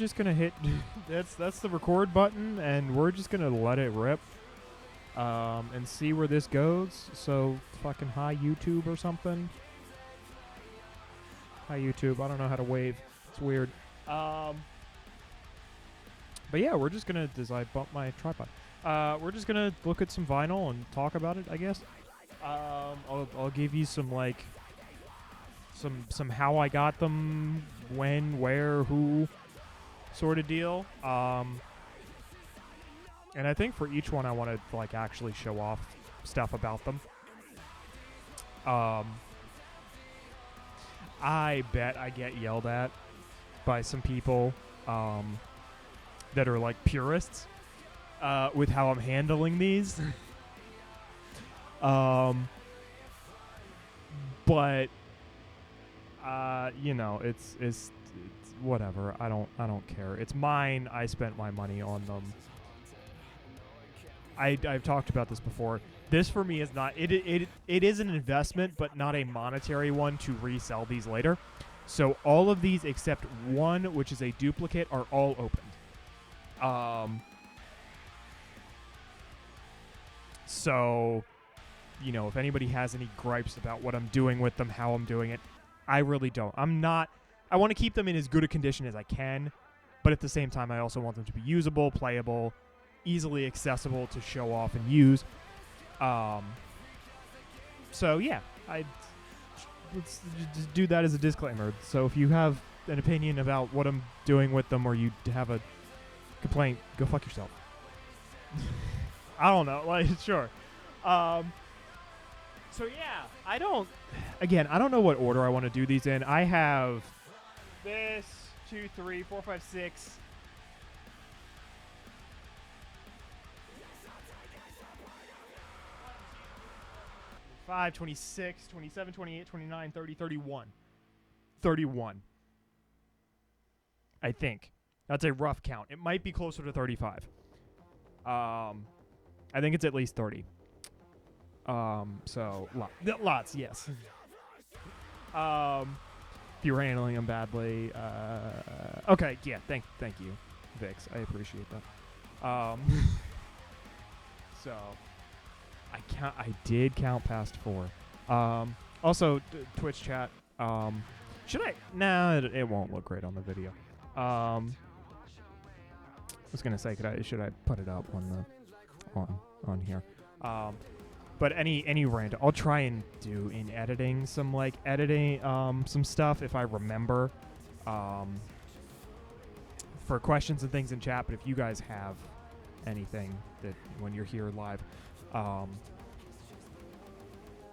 just gonna hit that's the record button, and we're just gonna let it rip, and see where this goes. So fucking hi YouTube or something. Hi YouTube. I don't know how to wave. It's weird. But yeah, we're just gonna. As I bump my tripod, we're just gonna look at some vinyl and talk about it, I guess. I'll give you some like some how I got them, when, where, who, sort of deal. And I think for each one, I want to like actually show off stuff about them. I bet I get yelled at by some people that are like purists with how I'm handling these. But you know, it's whatever. I don't care. It's mine. I spent my money on them. I've talked about this before. This for me is not it is an investment, but not a monetary one to resell these later. So all of these except one, which is a duplicate, are all opened. So, you know, if anybody has any gripes about what I'm doing with them, how I'm doing it, I really don't. I want to keep them in as good a condition as I can, but at the same time, I also want them to be usable, playable, easily accessible to show off and use. So yeah, let's just do that as a disclaimer. So if you have an opinion about what I'm doing with them, or you have a complaint, go fuck yourself. I don't know, like, sure. So yeah, I don't know what order I want to do these in. I have this 2, 3, 4, 5, 6. 5, 26, 27, 28, 29, 30, 31. 31. I think. That's a rough count. It might be closer to 35. I think it's at least 30. So lots, yes. If you're handling them badly, okay, yeah, thank you, Vix. I appreciate that. So I did count past 4. Also, Twitch chat. Should I? Nah, it won't look great on the video. I was gonna say, should I put it up on here? But any random, I'll try and do in editing some some stuff if I remember, for questions and things in chat. But if you guys have anything that when you're here live,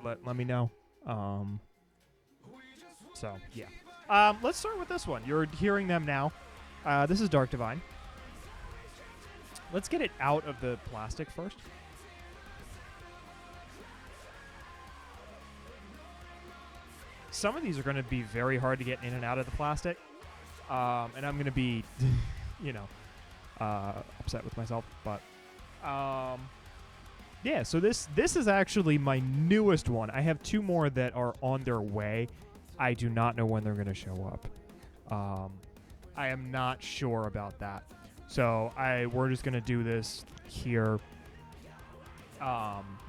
let me know. So yeah, let's start with this one. You're hearing them now. This is Dark Divine. Let's get it out of the plastic first. Some of these are going to be very hard to get in and out of the plastic, and I'm going to be, you know, upset with myself. But yeah, so this is actually my newest one. I have 2 more that are on their way. I do not know when they're going to show up. I am not sure about that. So we're just going to do this here.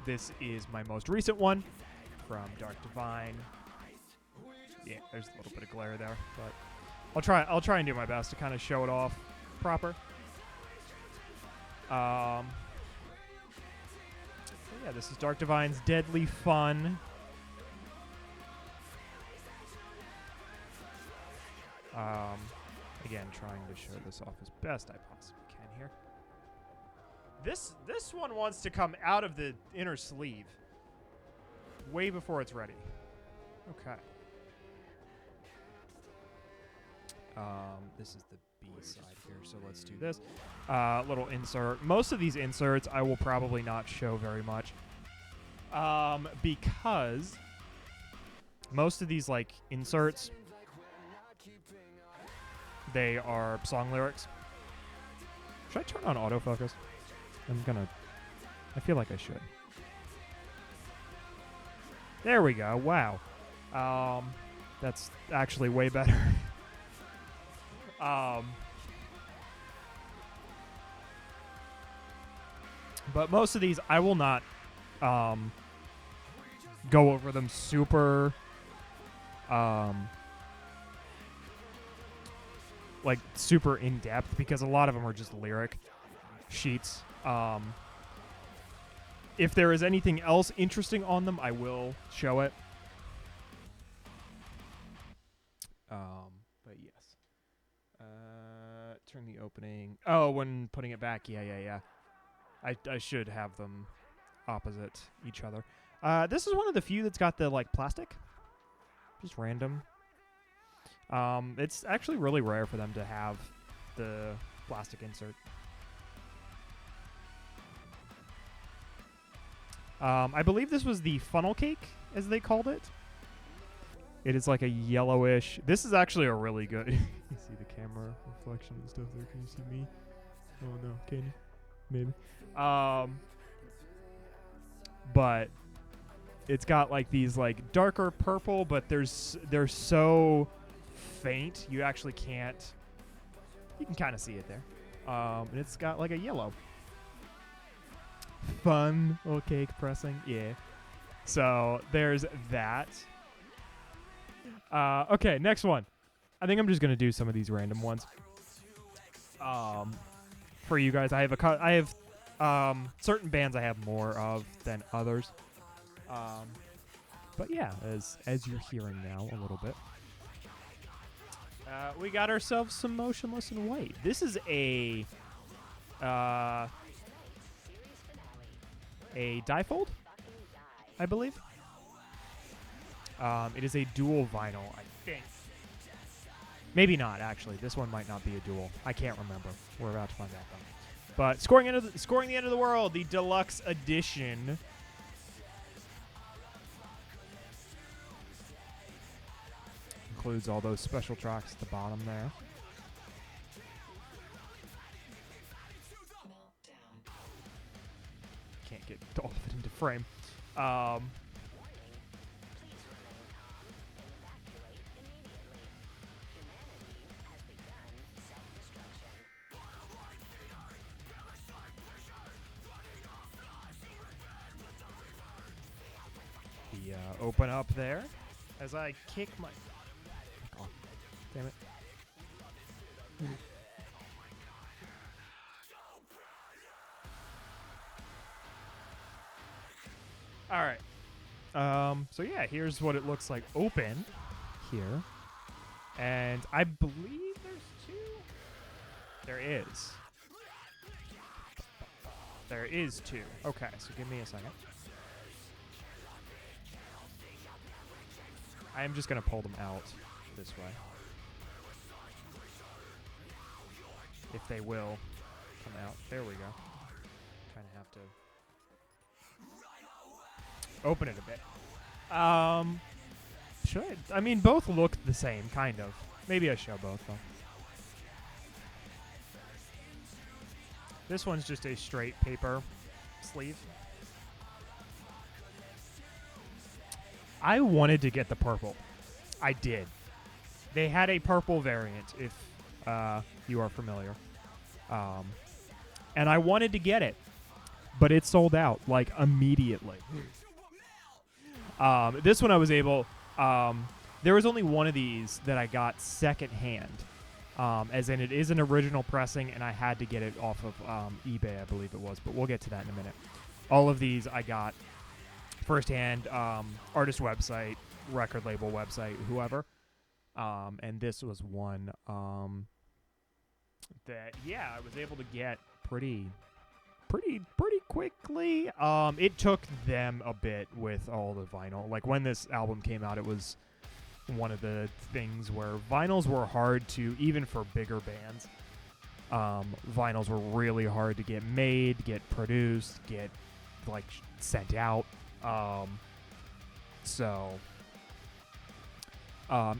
This is my most recent one from Dark Divine. Yeah, there's a little bit of glare there, but I'll try and do my best to kind of show it off proper. So yeah, this is Dark Divine's Deadly Fun. Again, trying to show this off as best I possibly can here. This one wants to come out of the inner sleeve way before it's ready. Okay. This is the B side here, so let's do this. Little insert. Most of these inserts I will probably not show very much, because most of these like inserts, they are song lyrics. Should I turn on autofocus? I feel like I should. There we go. Wow. That's actually way better. But most of these, I will not go over them super, like super in depth, because a lot of them are just lyric sheets. If there is anything else interesting on them, I will show it. But yes. Turn the opening. Oh, when putting it back. Yeah. I should have them opposite each other. This is one of the few that's got the like plastic. Just random. It's actually really rare for them to have the plastic insert. I believe this was the funnel cake, as they called it. It is like a yellowish. This is actually a really good. You see the camera reflection and stuff there. Can you see me? Oh no, can you? Maybe. But it's got like these like darker purple, but they're so faint you actually can't. You can kind of see it there. And it's got like a yellow. Fun little cake pressing, yeah. So there's that. Okay, next one. I think I'm just gonna do some of these random ones. For you guys, I have certain bands I have more of than others. But yeah, as you're hearing now a little bit, we got ourselves some Motionless in White. This is a difold, I believe. It is a dual vinyl, I think. Maybe not, actually. This one might not be a dual. I can't remember. We're about to find out, though. But Scoring the End of the World, the deluxe edition. Includes all those special tracks at the bottom there. Can't get all of it into frame. Open up there as I kick my. Oh, damn it. All right. So yeah, here's what it looks like open here, and I believe there's two. There is. There is two. Okay, so give me a second. I am just going to pull them out this way. If they will come out. There we go. Kind of have to open it a bit. Should I? I mean, both look the same, kind of. Maybe I show both, though. This one's just a straight paper sleeve. I wanted to get the purple. I did. They had a purple variant, if you are familiar. And I wanted to get it, but it sold out, like, immediately. This one I was able... there was only one of these that I got secondhand, as in it is an original pressing, and I had to get it off of eBay, I believe it was, but we'll get to that in a minute. All of these I got firsthand, artist website, record label website, whoever. And this was one that, yeah, I was able to get pretty quickly. It took them a bit with all the vinyl. Like, when this album came out, it was one of the things where vinyls were hard to, even for bigger bands, vinyls were really hard to get made, get produced, get, like, sent out.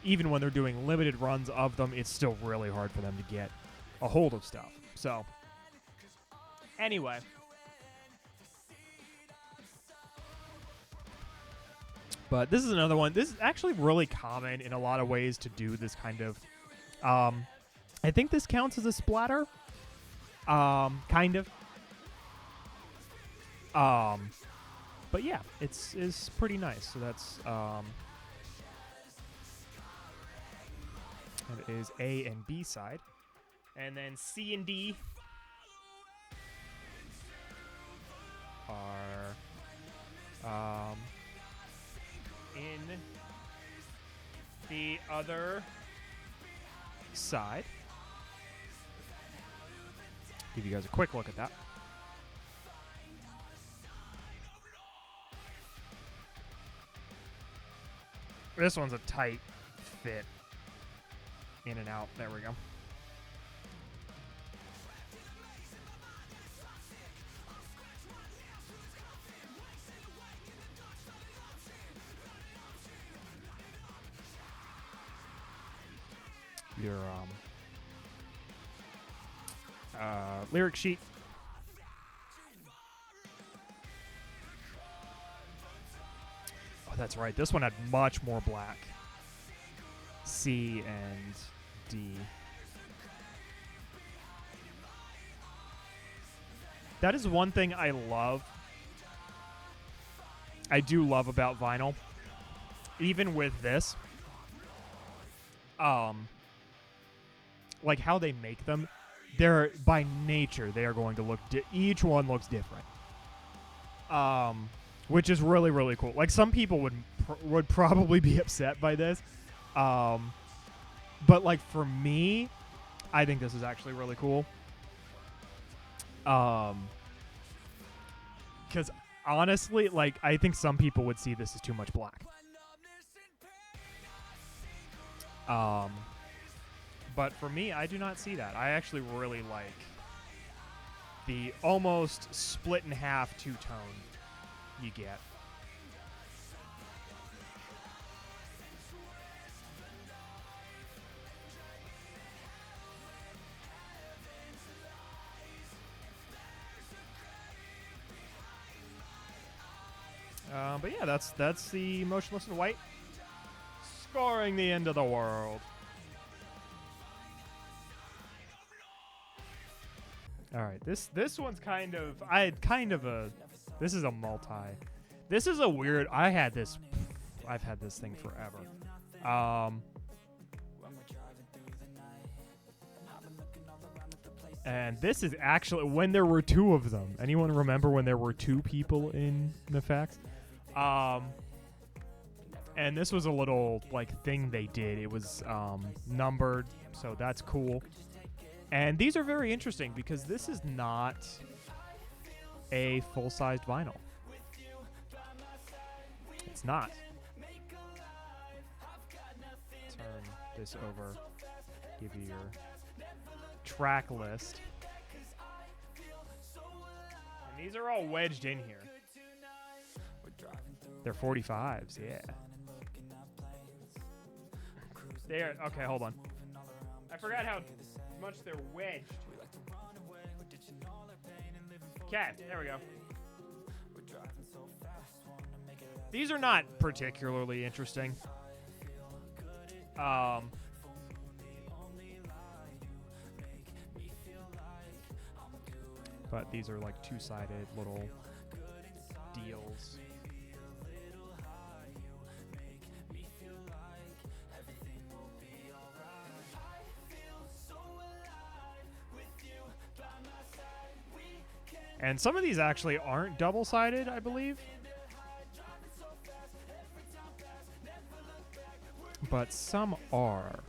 Even when they're doing limited runs of them, it's still really hard for them to get a hold of stuff. So, anyway. But this is another one. This is actually really common in a lot of ways to do this kind of... I think this counts as a splatter. Kind of. But yeah, it's pretty nice. So that's that is A and B side, and then C and D are in the other side. Give you guys a quick look at that. This one's a tight fit. In and out. There we go. Your lyric sheet. Oh, that's right. This one had much more black. C and D. That is one thing I love. I do love about vinyl. Even with this. Like how they make them. They're, by nature, they are going to look, each one looks different. Which is really, really cool. Like some people would probably be upset by this. But like for me, I think this is actually really cool. Because honestly, like I think some people would see this as too much black. But for me, I do not see that. I actually really like the almost split in half two-tone you get. But yeah, that's the Motionless in White scoring the end of the world. All right, this one's kind of this is a multi. This is a weird. I've had this thing forever. And this is actually when there were two of them. Anyone remember when there were two people in Nefex? And this was a little like thing they did. It was numbered, so that's cool. And these are very interesting because this is not a full-sized vinyl. It's not. Turn this over. Give you your track list. And these are all wedged in here. They're 45s, yeah. There. Okay, hold on. I forgot how much they're wedged. Okay, there we go. These are not particularly interesting. But these are like two-sided little deals. And some of these actually aren't double-sided, I believe. But some are.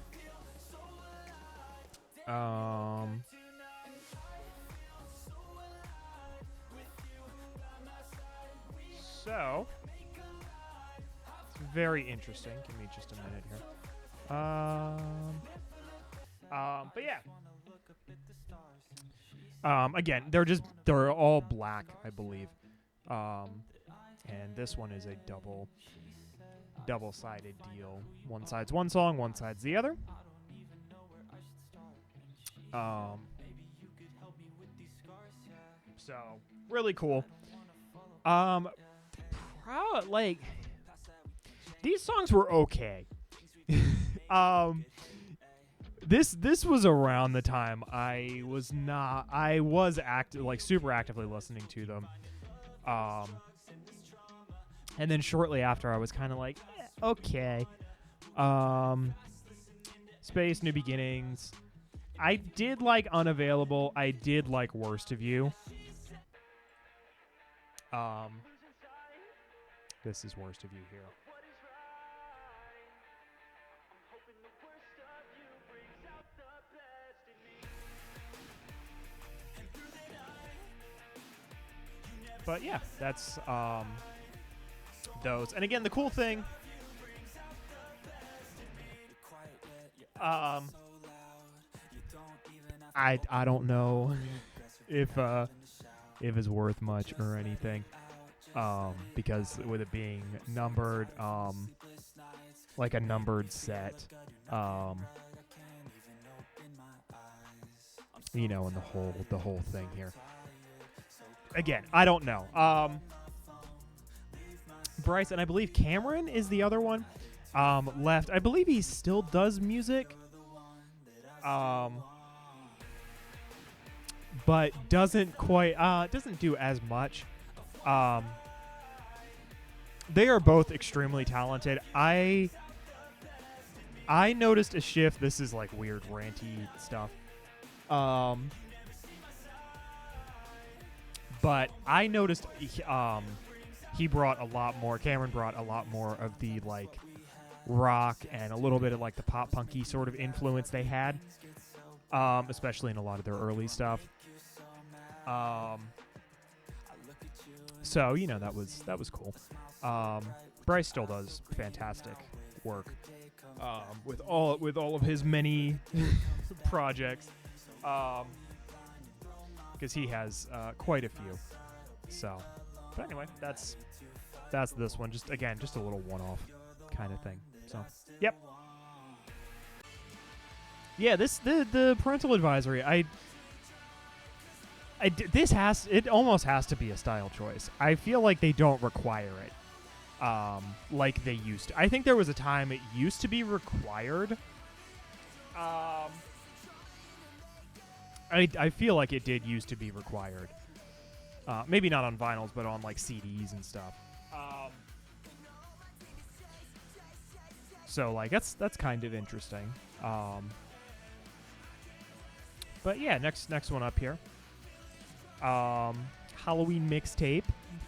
So, it's very interesting. Give me just a minute here. But yeah. Again, they're all black, I believe. And this one is a double-sided deal. One side's one song, one side's the other. So really cool. Like these songs were okay. This was around the time I was super actively listening to them. And then shortly after, I was kind of like, okay. Space, New Beginnings. I did like Unavailable. I did like Worst of You. This is Worst of You here. But yeah, that's those. And again, the cool thing, I don't know if it's worth much or anything, because with it being numbered, like a numbered set, you know, and the whole thing here. Again, I don't know. Bryce and I believe Cameron is the other one left. I believe he still does music, but doesn't quite doesn't do as much. They are both extremely talented. I noticed a shift. This is like weird ranty stuff. But I noticed he brought a lot more. Cameron brought a lot more of the like rock and a little bit of like the pop punky sort of influence they had, especially in a lot of their early stuff. So you know that was cool. Bryce still does fantastic work with all of his many projects. Because he has quite a few. So, but anyway, that's this one. Just again, just a little one-off kind of thing. So, yep. Yeah, the parental advisory. It almost has to be a style choice. I feel like they don't require it, like they used to. I think there was a time it used to be required. I feel like it did used to be required. Maybe not on vinyls, but on like CDs and stuff. So like that's kind of interesting. But yeah, next one up here. Halloween mixtape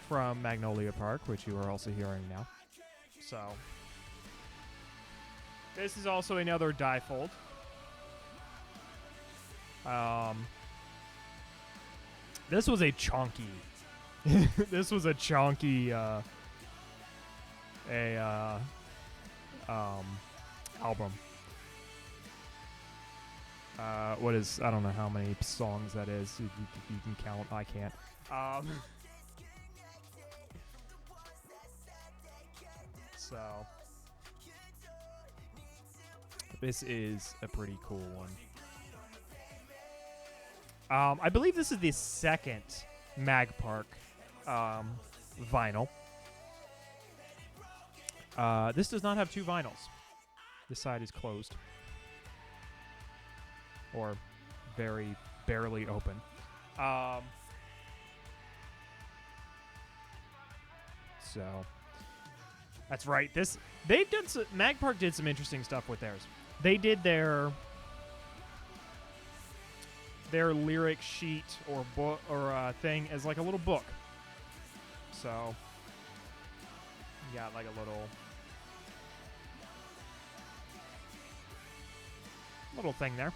from Magnolia Park, which you are also hearing now. So this is also another difold. This was a chunky album. What is, I don't know how many songs that is. You can count. I can't. So this is a pretty cool one. I believe this is the second Mag Park vinyl. This does not have two vinyls. This side is closed. Or very barely open. So that's right. Mag Park did some interesting stuff with theirs. They did their lyric sheet or book or thing as like a little book. So you got like a little thing there.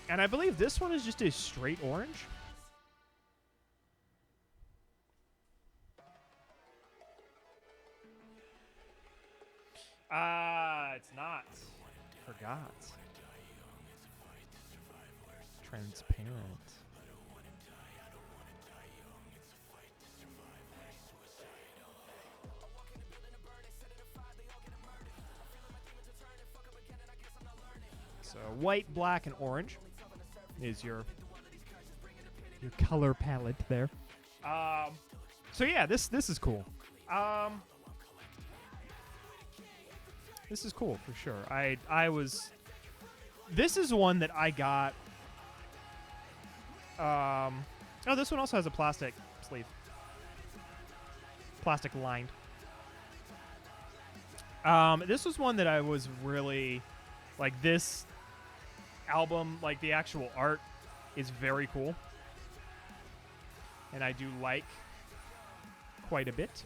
And I believe this one is just a straight orange. It's not. Forgot. Transparent. So white, black, and orange is your color palette there. So yeah, this is cool. This is cool for sure. This is one that I got. Oh, this one also has a plastic sleeve. plastic lined. This was one that I was really like. This album, like the actual art, is very cool, and I do like quite a bit.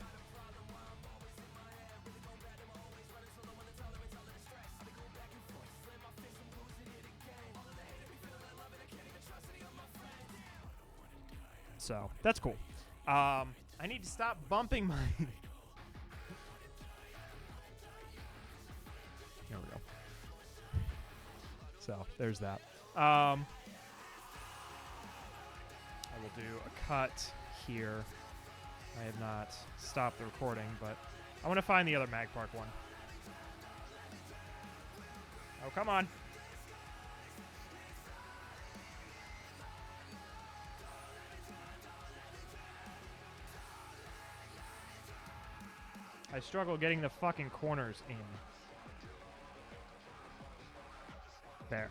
So that's cool. I need to stop bumping my. There we go. So there's that. I will do a cut here. I have not stopped the recording, but I want to find the other Mag Park one. Oh, come on. I struggle getting the fucking corners in. There.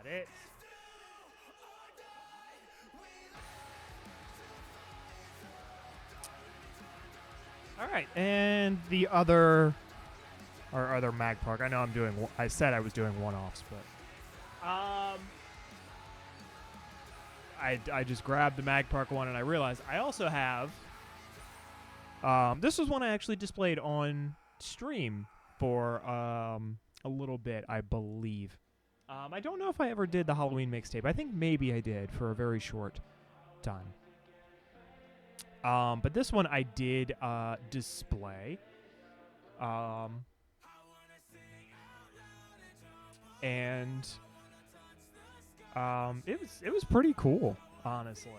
Got it. All right, and the other Mag Park. I know I'm doing. I said I was doing one-offs, but I just grabbed the Mag Park one, and I realized I also have. This was one I actually displayed on stream for a little bit, I believe. I don't know if I ever did the Halloween mixtape. I think maybe I did for a very short time. But this one I did display. And it was pretty cool, honestly.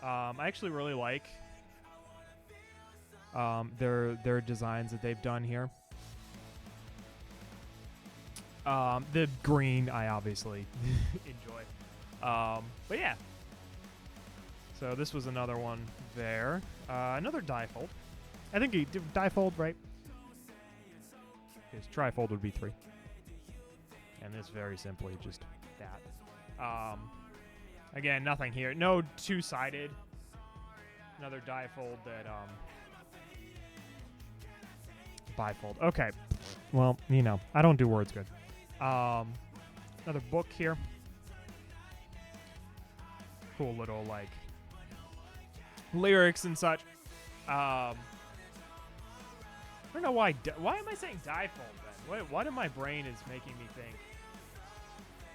I actually really like their designs that they've done here. The green I obviously enjoy. But yeah. So this was another one there. Another difold. I think he did difold, right? Because trifold would be 3. And this very simply just that. Again, nothing here. No two-sided. Another difold that bifold. Okay. Well, you know, I don't do words good. Another book here. Cool little like lyrics and such. I don't know why. Why am I saying difold then? What in my brain is making me think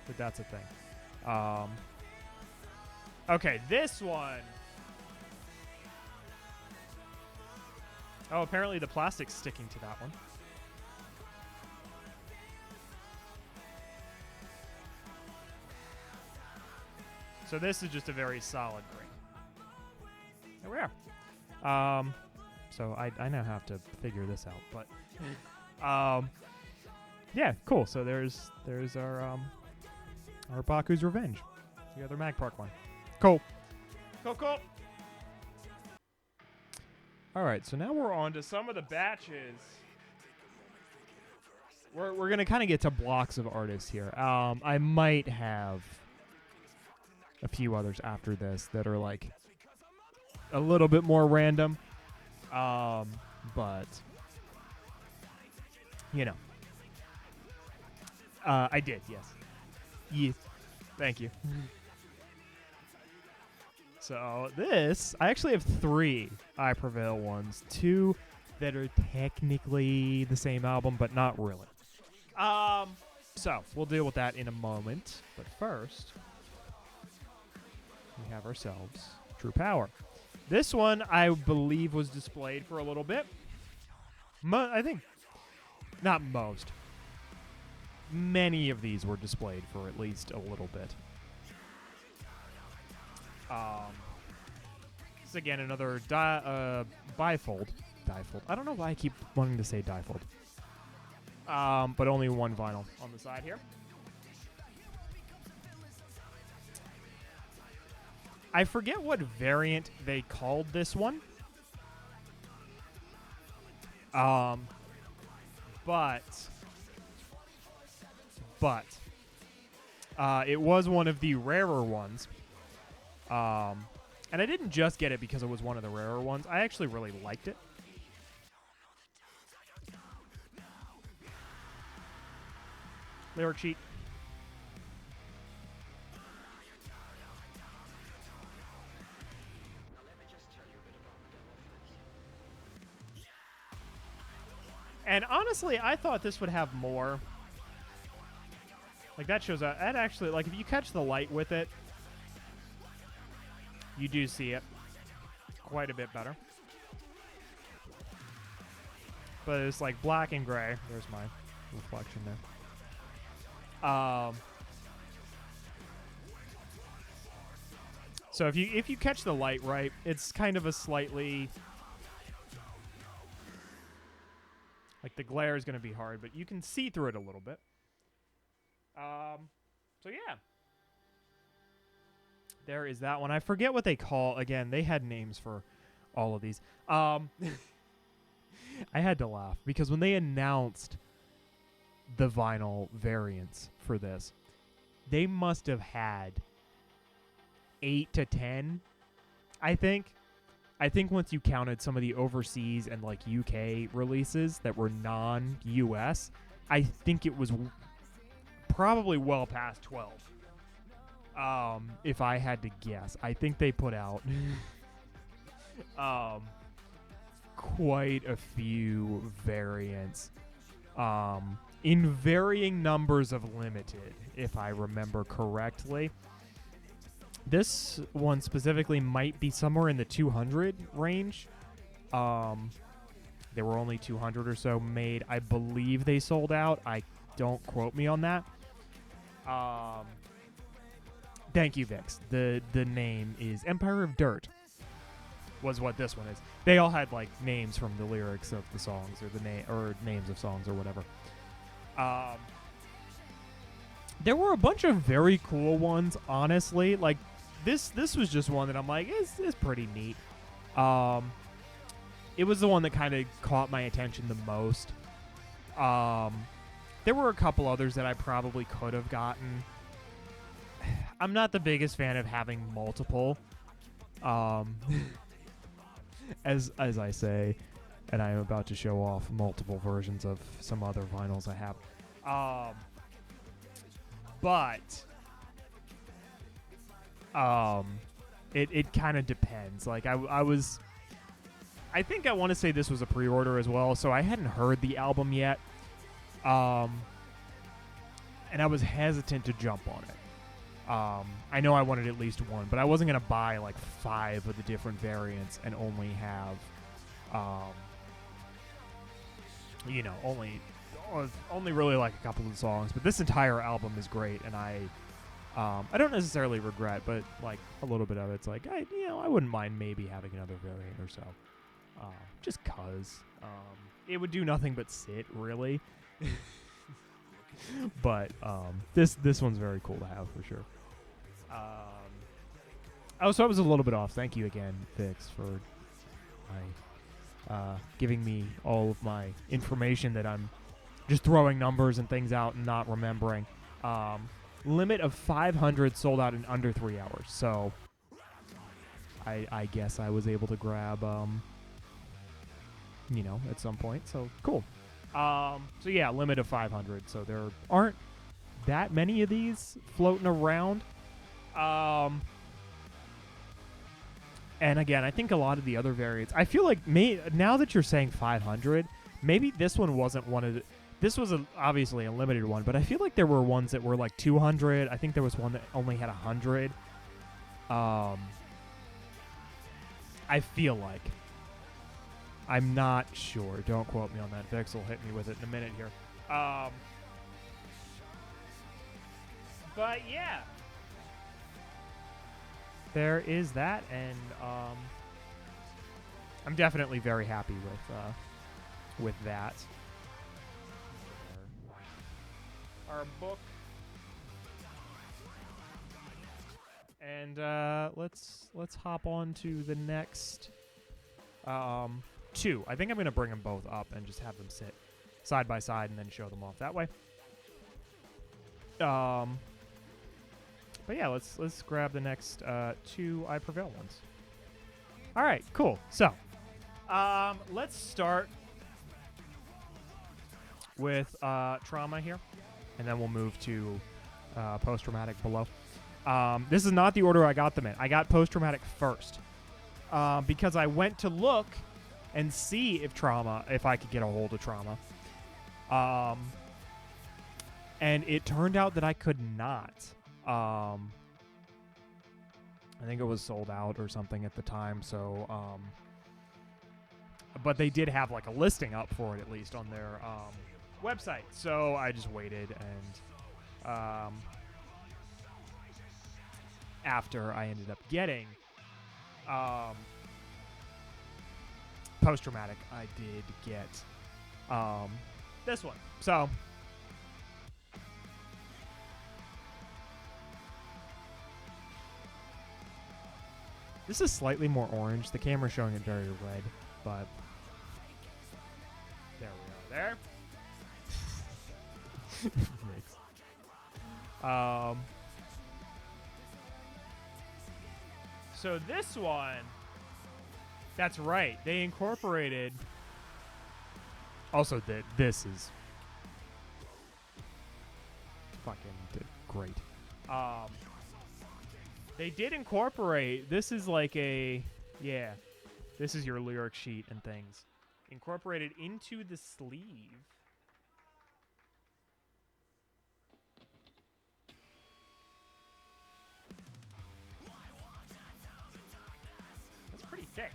that that's a thing? Okay, this one. Oh, apparently the plastic's sticking to that one. So this is just a very solid green. There we are. So I now have to figure this out, but yeah, cool. So there's our Baku's Revenge, the other Mag Park one. Cool. Cool. All right, so now we're on to some of the batches. We're gonna kind of get to blocks of artists here. I might have a few others after this that are like a little bit more random, but you know, I did, yes, thank you. So this, I actually have 3 I Prevail ones, 2 that are technically the same album, but not really. So we'll deal with that in a moment, but first we have ourselves True Power. This one, I believe, was displayed for a little bit. I think, not most. Many of these were displayed for at least a little bit. This is again another bifold. Difold. I don't know why I keep wanting to say difold. but only one vinyl on the side here. I forget what variant they called this one. But it was one of the rarer ones. And I didn't just get it because it was one of the rarer ones. I actually really liked it. Lyric sheet. And honestly, I thought this would have more. Like, that shows that actually, like, if you catch the light with it, you do see it quite a bit better. But it's like black and gray. There's my reflection there. So if you catch the light right, it's kind of a slightly, like, the glare is going to be hard, but you can see through it a little bit. So yeah. There is that one. I forget what they call. Again, they had names for all of these. I had to laugh because when they announced the vinyl variants for this, they must have had 8 to 10, I think. I think once you counted some of the overseas and like UK releases that were non-US, I think it was probably well past 12. If I had to guess, I think they put out quite a few variants in varying numbers of limited, if I remember correctly. This one specifically might be somewhere in the 200 range. There were only 200 or so made. I believe they sold out. Don't quote me on that. Thank you, Vix. The name is Empire of Dirt, was what this one is. They all had like names from the lyrics of the songs, or or names of songs, or whatever. There were a bunch of very cool ones, honestly. Like this was just one that I'm like, it's pretty neat. It was the one that kind of caught my attention the most. There were a couple others that I probably could have gotten. I'm not the biggest fan of having multiple, as I say, and I am about to show off multiple versions of some other vinyls I have. But it kind of depends. Like I think I want to say this was a pre-order as well, so I hadn't heard the album yet, and I was hesitant to jump on it. I know I wanted at least one, but I wasn't going to buy like 5 of the different variants and only have, only really like a couple of the songs. But this entire album is great, and I don't necessarily regret, but like a little bit of it's like I wouldn't mind maybe having another variant or so, just cause it would do nothing but sit really. But this one's very cool to have for sure. So I was a little bit off. Thank you again, Vix, for giving me all of my information that I'm just throwing numbers and things out and not remembering. Limit of 500 sold out in under 3 hours. So I guess I was able to grab, at some point. So cool. So yeah, limit of 500. So there aren't that many of these floating around. And again, I think a lot of the other variants, I feel like now that you're saying 500, maybe this one wasn't one of the, this was obviously a limited one, but I feel like there were ones that were like 200. I think there was one that only had 100. I feel like. I'm not sure. Don't quote me on that. Vix will hit me with it in a minute here. But yeah. There is that, and I'm definitely very happy with that. our book. And let's hop on to the next two. I think I'm going to bring them both up and just have them sit side by side and then show them off that way. But yeah, let's grab the next two I Prevail ones. All right, cool. So let's start with trauma here, and then we'll move to post-traumatic below. This is not the order I got them in. I got post-traumatic first because I went to look and see if I could get a hold of trauma. And it turned out that I could not. I think it was sold out or something at the time. So, but they did have like a listing up for it at least on their website. So I just waited, and after I ended up getting post-traumatic, I did get this one. So this is slightly more orange. The camera's showing it very red, but there we are. There. So this one, that's right. They incorporated. Also, this is fucking great. They did incorporate. This is like a this is your lyric sheet and things incorporated into the sleeve. Thick.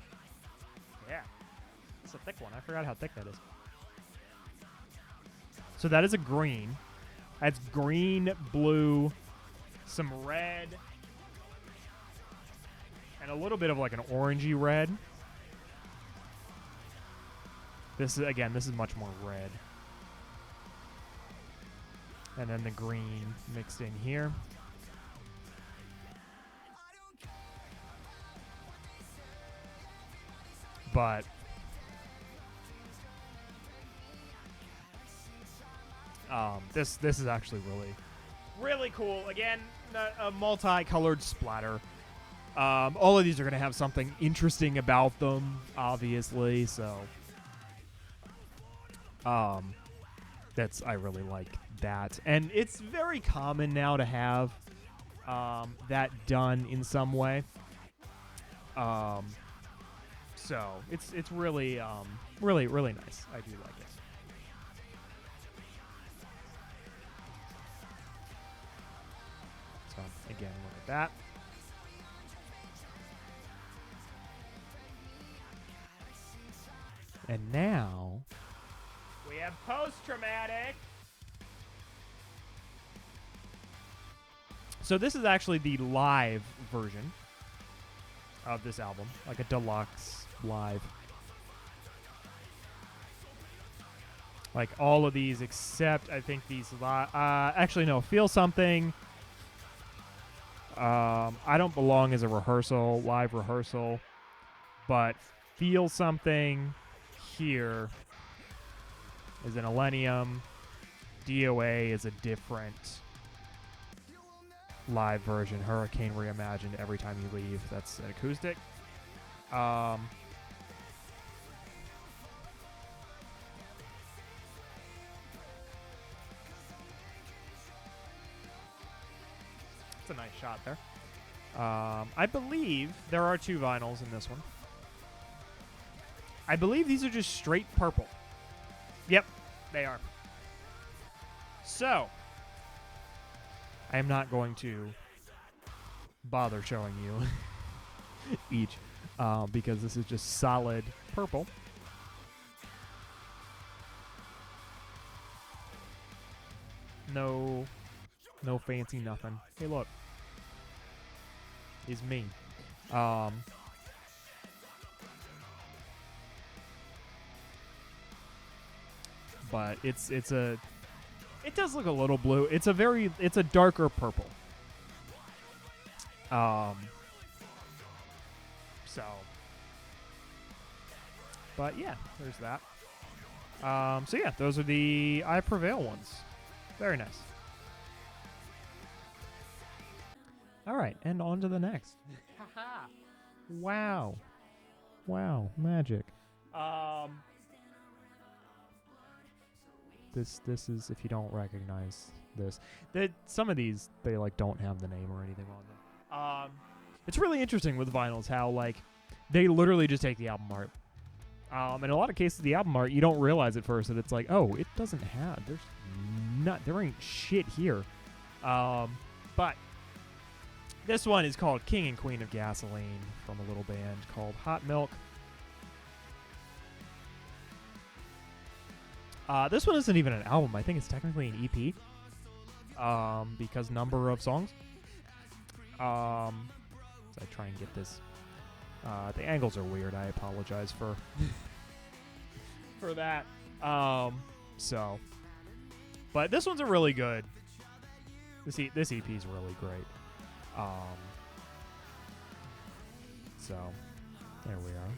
Yeah. It's a thick one. I forgot how thick that is. So that is a green. That's green, blue, some red, and a little bit of like an orangey red. This is much more red. And then the green mixed in here. But this is actually really cool. Again, a multicolored splatter. All of these are going to have something interesting about them, obviously. So I really like that, and it's very common now to have that done in some way. So it's really really nice. I do like it. So again, look at that. And now we have post-traumatic. So this is actually the live version of this album, like a deluxe live. Like all of these except I think these actually no, Feel Something. I Don't Belong is a rehearsal, live rehearsal, but Feel Something here is an Millennium. DOA is a different live version. Hurricane Reimagined, Every Time You Leave, that's an acoustic. It's a nice shot there. I believe there are 2 vinyls in this one. I believe these are just straight purple. Yep, they are. So, I am not going to bother showing you each because this is just solid purple. No fancy nothing. Hey, look. Is me. But it's It does look a little blue. It's a darker purple. So, but yeah, there's that. So yeah, those are the I Prevail ones. Very nice. All right, and on to the next. Wow. Wow, magic. This is, if you don't recognize this, some of these they like don't have the name or anything on them. It's really interesting with vinyls how like they literally just take the album art. In a lot of cases, the album art you don't realize at first that it's like, oh, it doesn't have. There ain't shit here. But this one is called King and Queen of Gasoline from a little band called Hot Milk. This one isn't even an album. I think it's technically an EP. Because number of songs. So I try and get this. The angles are weird. I apologize for for that. So, but this one's a really good. This EP is really great. So there we are.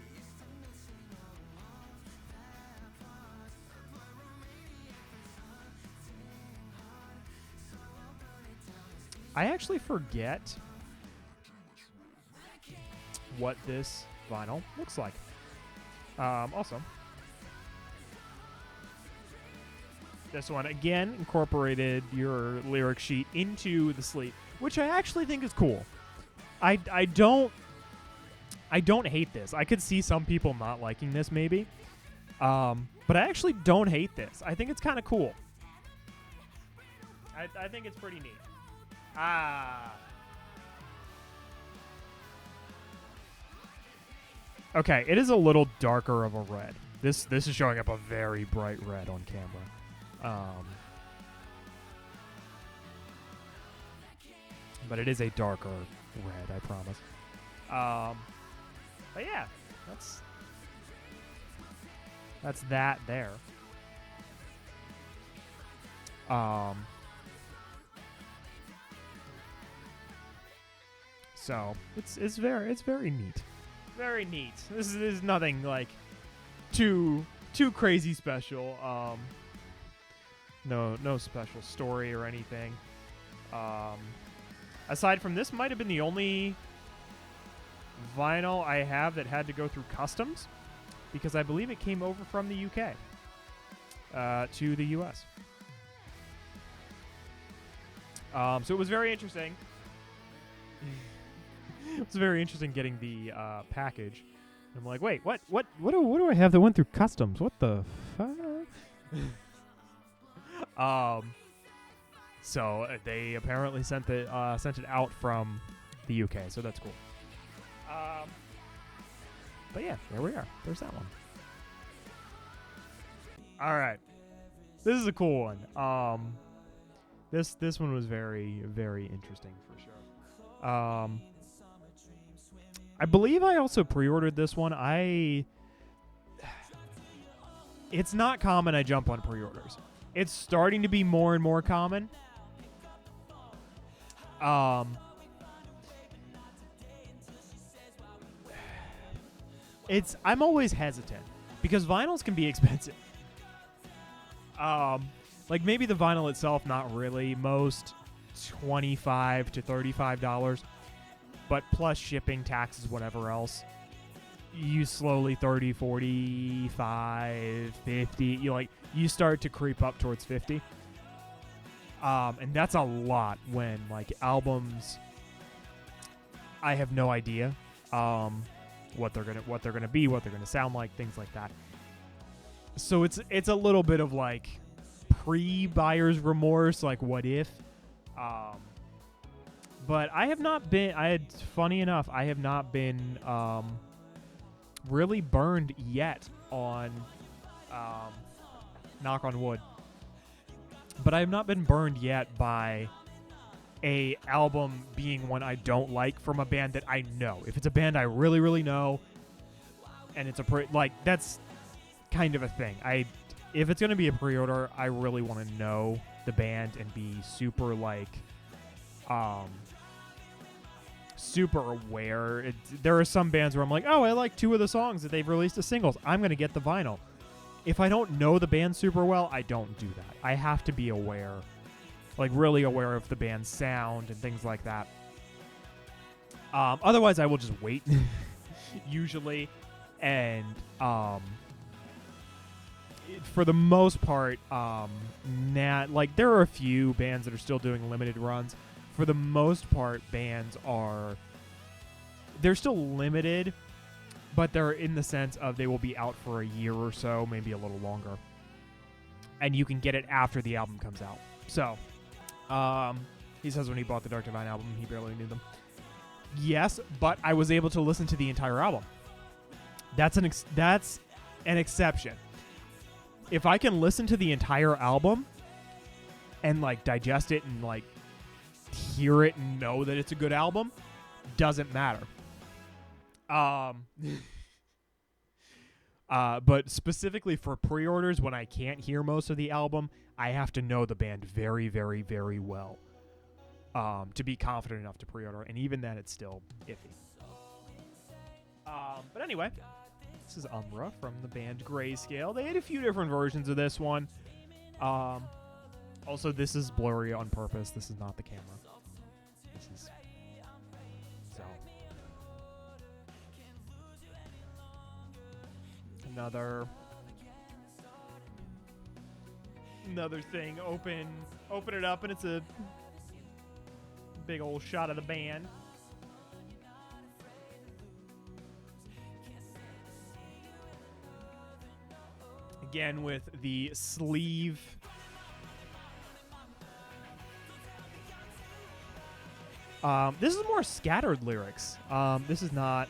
I actually forget what this vinyl looks like. Also, this one again incorporated your lyric sheet into the sleeve, which I actually think is cool. I don't hate this. I could see some people not liking this maybe, but I actually don't hate this. I think it's kind of cool. I think it's pretty neat. Okay, it is a little darker of a red. This is showing up a very bright red on camera. But it is a darker red, I promise. But yeah, that's that there. So it's very neat. Very neat. This is nothing like too crazy special. No special story or anything. Aside from this, might have been the only vinyl I have that had to go through customs, because I believe it came over from the UK to the US. So it was very interesting. It was very interesting getting the package. I'm like, wait, what do I have that went through customs? What the fuck? So they apparently sent it out from the UK, so that's cool. But yeah, there we are. There's that one. All right, this is a cool one. This one was very, very interesting for sure. I believe I also pre-ordered this one. It's not common I jump on pre-orders. It's starting to be more and more common. I'm always hesitant because vinyls can be expensive. Like maybe the vinyl itself, not really. Most $25 to $35. But plus shipping, taxes, whatever else, you slowly 30, 45, 50. You start to creep up towards 50. And that's a lot when like albums. I have no idea what they're gonna be, what they're gonna sound like, things like that. So it's a little bit of like pre-buyer's remorse, like what if. But I have not been, funny enough, I have not been really burned yet on, knock on wood, but I have not been burned yet by a album being one I don't like from a band that I know. If it's a band I really, really know, and it's that's kind of a thing. If it's going to be a pre-order, I really want to know the band and be super like super aware. There are some bands where I'm like, oh, I like 2 of the songs that they've released as singles. I'm going to get the vinyl. If I don't know the band super well, I don't do that. I have to be aware, like really aware of the band's sound and things like that. Otherwise, I will just wait, usually. And for the most part, like there are a few bands that are still doing limited runs. For the most part, bands they're still limited, but they're in the sense of they will be out for a year or so, maybe a little longer. And you can get it after the album comes out. So, he says when he bought the Dark Divine album, he barely knew them. Yes, but I was able to listen to the entire album. That's an exception. If I can listen to the entire album and like digest it and like hear it and know that it's a good album, doesn't matter. But specifically for pre-orders, when I can't hear most of the album, I have to know the band very, very, very well to be confident enough to pre-order, and even then, it's still iffy. But anyway, this is Umbra from the band Grayscale. They had a few different versions of this one. Also, this is blurry on purpose. This is not the camera. This is so. Another thing. Open it up, and it's a big old shot of the band. Again with the sleeve. This is more scattered lyrics. This is not,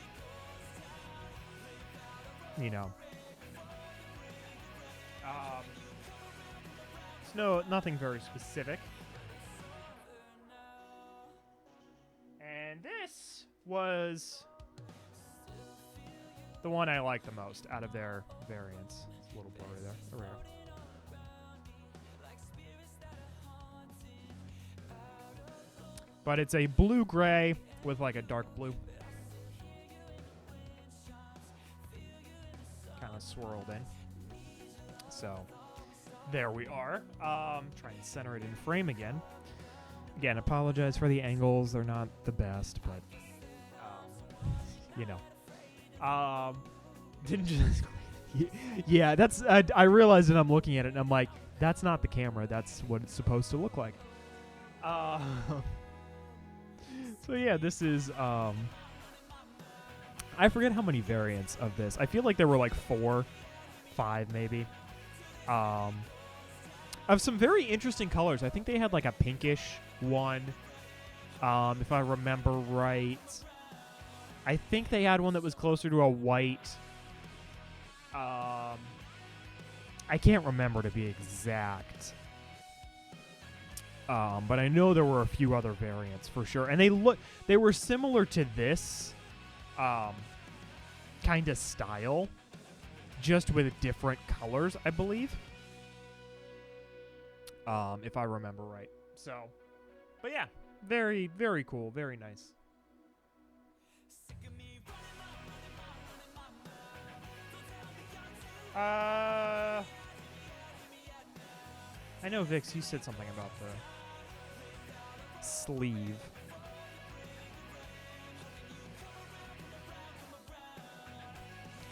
you know. It's nothing very specific. And this was the one I like the most out of their variants. It's a little blurry there. There we go. But it's a blue-gray with like a dark blue. Kind of swirled in. So, there we are. Try and center it in frame again. Again, apologize for the angles. They're not the best, but, you know. Didn't just... yeah, that's... I realized that I'm looking at it, and I'm like, that's not the camera. That's what it's supposed to look like. So yeah, this is, I forget how many variants of this. I feel like there were like 4, 5 maybe. Of some very interesting colors. I think they had like a pinkish one, if I remember right. I think they had one that was closer to a white. I can't remember to be exact. But I know there were a few other variants for sure. And they were similar to this kind of style, just with different colors, I believe. If I remember right. So, but yeah, very, very cool. Very nice. I know, Vix, you said something about the sleeve.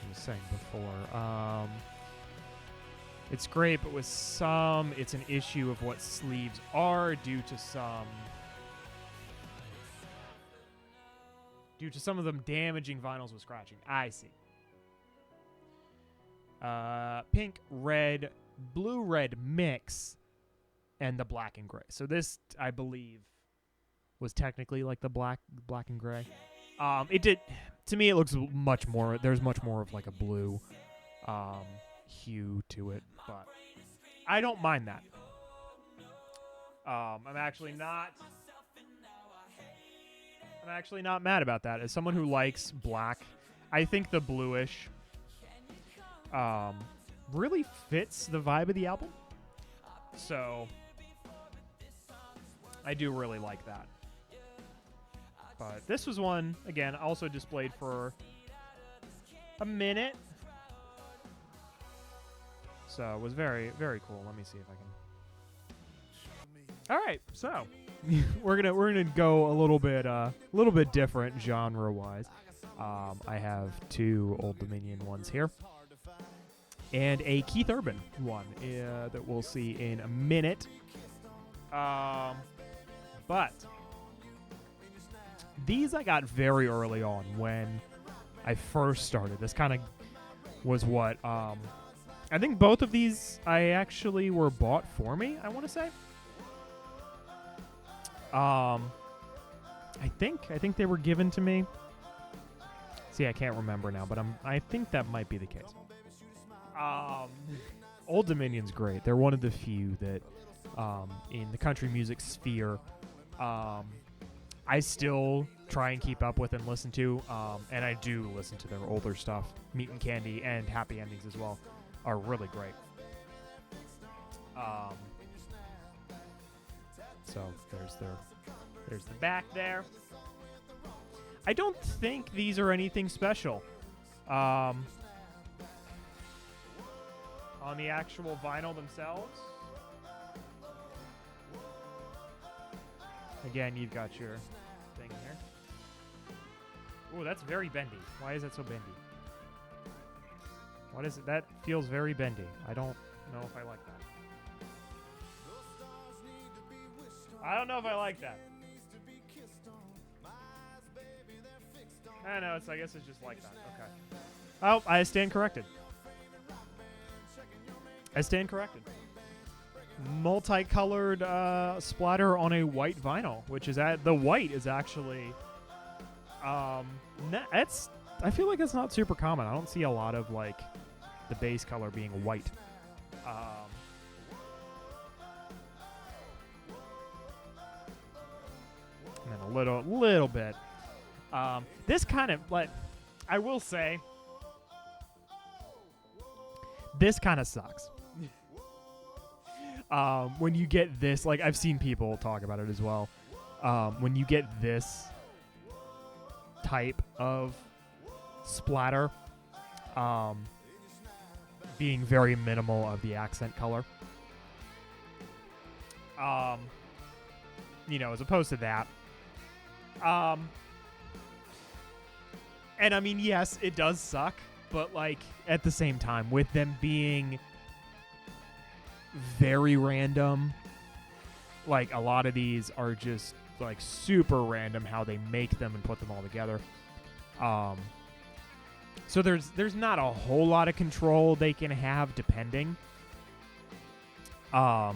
I was saying before. It's great, but with some, it's an issue of what sleeves are due to some of them damaging vinyls with scratching. I see. Pink, red, blue-red mix, and the black and gray. So this, I believe, was technically like the black and gray. It did, to me, it looks much more. There's much more of like a blue hue to it, but I don't mind that. I'm actually not mad about that. As someone who likes black, I think the bluish really fits the vibe of the album. So I do really like that. But this was one, again, also displayed for a minute. So it was very, very cool. Let me see if I can. All right, so we're gonna go a little bit different genre wise. I have two Old Dominion ones here, and a Keith Urban one that we'll see in a minute. But these I got very early on when I first started. This kind of was what I think both of these I actually were bought for me, I want to say. I think they were given to me. See, I can't remember now, but I think that might be the case. Old Dominion's great. They're one of the few that in the country music sphere I still try and keep up with and listen to, and I do listen to their older stuff. Meat and Candy and Happy Endings as well are really great. So there's the back there. I don't think these are anything special. On the actual vinyl themselves. Again, you've got your thing here. Ooh, that's very bendy. Why is that so bendy? What is it? That feels very bendy. I don't know if I like that. I don't know if I like that. I know, I guess it's just like that. Okay. Oh, I stand corrected. Multicolored splatter on a white vinyl, which is the white is actually it's I feel like it's not super common. I don't see a lot of like the base color being white. And then a little bit. This kind of like I will say this kind of sucks. When you get this, like I've seen people talk about it as well. When you get this type of splatter, being very minimal of the accent color, as opposed to that. And I mean, yes, it does suck, but like at the same time, with them being very random, like a lot of these are just like super random how they make them and put them all together. So there's not a whole lot of control they can have depending. But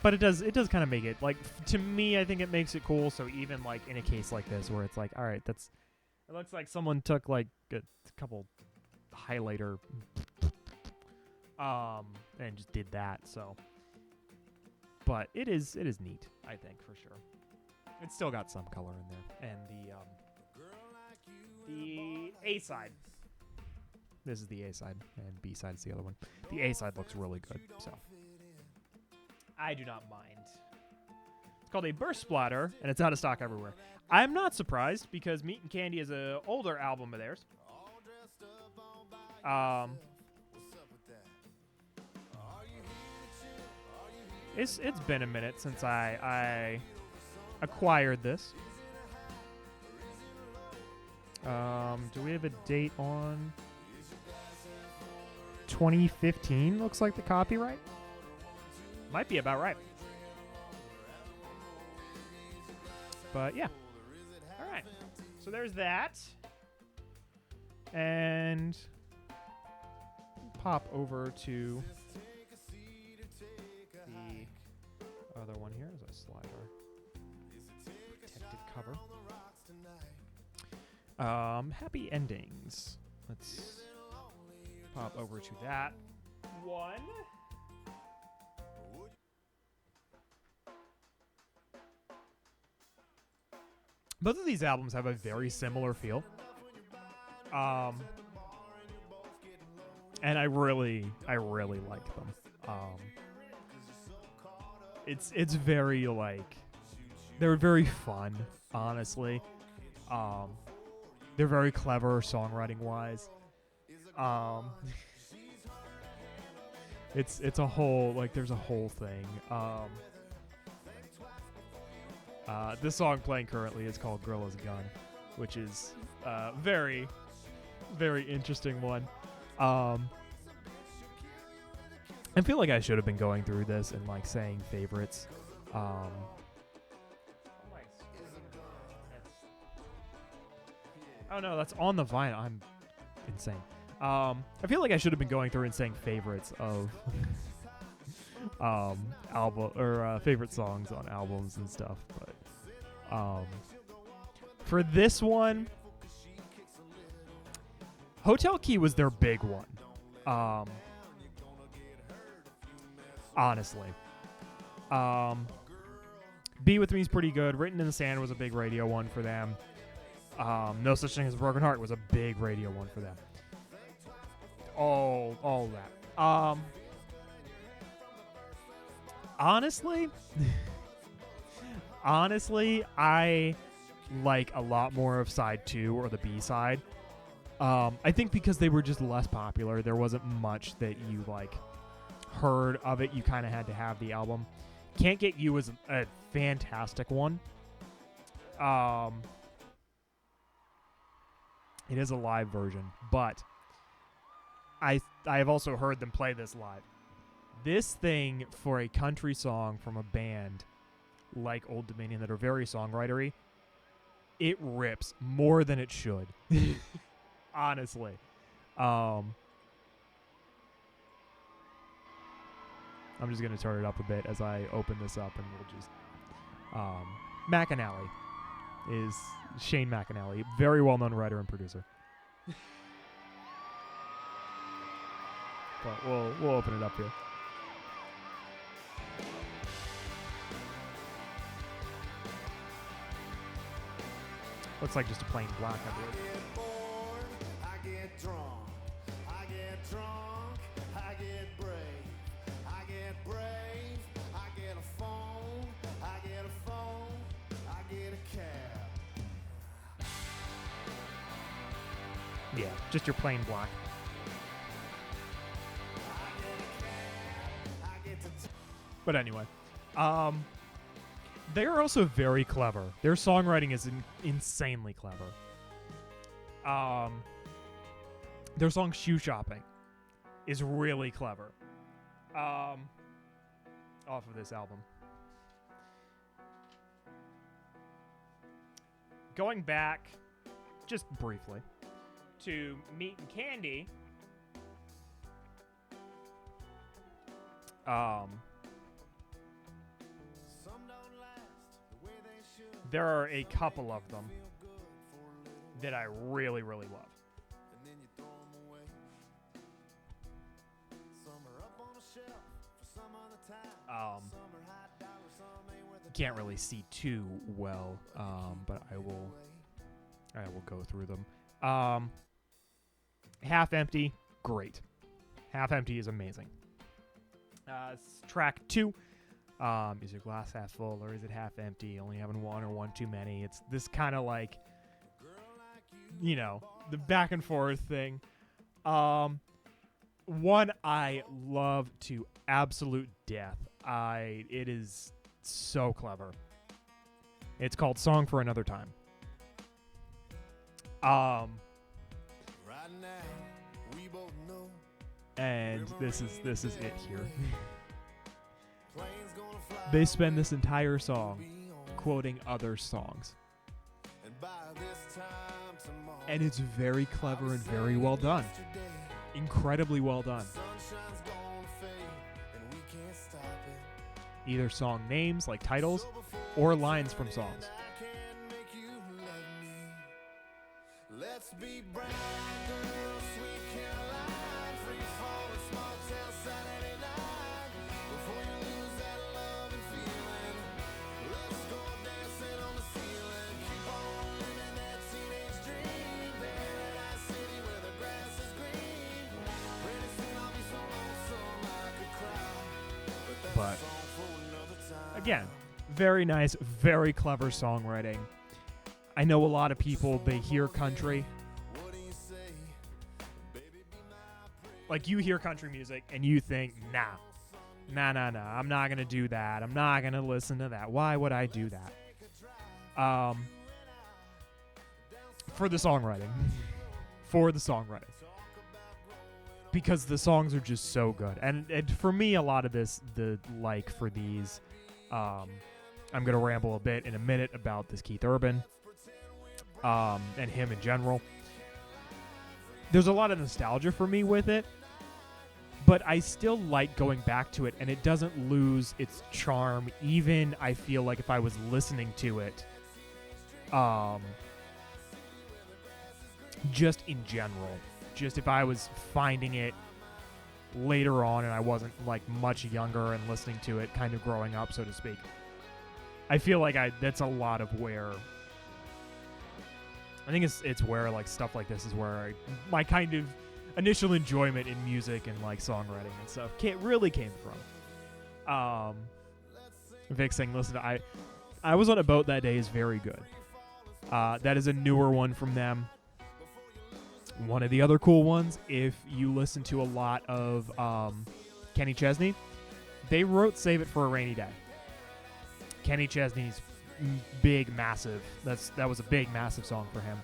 it does kind of make it like to me. I think it makes it cool. So even like in a case like this where it's like, all right, it looks like someone took like a couple highlighter and just did that. So, but it is neat. I think for sure. It's still got some color in there, and the A side. This is the A side, and B side is the other one. The A side looks really good, so I do not mind. It's called a Burst Splatter, and it's out of stock everywhere. I'm not surprised because Meat and Candy is an older album of theirs. It's been a minute since I acquired this. Do we have a date on 2015? Looks like the copyright. Might be about right. But yeah. All right. So there's that. And pop over to the other one here is a slider. Protected cover. Happy Endings. Let's pop over to that one. Both of these albums have a very similar feel. And I really like them. It's very like They're very fun, honestly. Um, they're very clever songwriting wise. Um, it's a whole, like, there's a whole thing. This song playing currently is called Gorilla's Gun, which is very, very interesting one. I feel like I should have been going through this and like saying favorites. Oh no, that's on the vinyl. I'm insane. I feel like I should have been going through and saying favorites of album or favorite songs on albums and stuff, but for this one, Hotel Key was their big one. Honestly. Be With Me is pretty good. Written in the Sand was a big radio one for them. No Such Thing as a Broken Heart was a big radio one for them. All that. Honestly, I like a lot more of side 2 or the B side. I think because they were just less popular, there wasn't much that you like heard of it. You kind of had to have the album. Can't Get You was a fantastic one. It is a live version, but I have also heard them play this live. This thing, for a country song from a band like Old Dominion that are very songwritery, it rips more than it should. Honestly. I'm just going to turn it up a bit as I open this up, and we'll just... McAnally is Shane McAnally, very well-known writer and producer. But we'll open it up here. Looks like just a plain black, I believe. I get bored, I get drunk, I get drunk, I get brave, I get brave, I get a phone, I get a phone, I get a cab. Yeah, just your plain black. But anyway, they are also very clever. Their songwriting is insanely clever. Their song Shoe Shopping is really clever. Off of this album. Going back, just briefly, to Meat and Candy. There are a couple of them that I really, really love. Can't really see too well, but I will go through them. Half Empty, great. Half Empty is amazing. Track 2. Is your glass half full or is it half empty? Only having one or one too many. It's this kind of like, you know, the back and forth thing. One I love to absolute death. It is so clever. It's called Song for Another Time. Right now, we both know and this is it here. They spend this entire song quoting other songs. And it's very clever and very well done. Incredibly well done. Either song names, like titles, or lines from songs. Let's be brown girls, sweet Caroline, free falling, small town Saturday night. Before you lose that love and feeling, let's go dancing on the ceiling. Keep on living that teenage dream. Paradise City where the grass is green. Pretty soon I'll be so lonesome I could cry. But that's a song for another time. Again, Very nice, very clever songwriting. I know a lot of people, they hear country. Like, you hear country music and you think, nah, I'm not going to do that. I'm not going to listen to that. Why would I do that? For the songwriting. For the songwriting. Because the songs are just so good. And for me, a lot of this, for these, I'm going to ramble a bit in a minute about this Keith Urban, and him in general. There's a lot of nostalgia for me with it, but I still like going back to it, and it doesn't lose its charm, even I feel like if I was listening to it, just in general. Just if I was finding it later on and I wasn't like much younger and listening to it, kind of growing up, so to speak. I feel like that's a lot of where I think it's where like stuff like this is where my kind of initial enjoyment in music and like songwriting and stuff really came from. Vic saying, listen, I Was on a Boat That Day is very good. That is a newer one from them. One of the other cool ones, if you listen to a lot of Kenny Chesney, they wrote Save It for a Rainy Day. Kenny Chesney's big, massive, that was a big, massive song for him.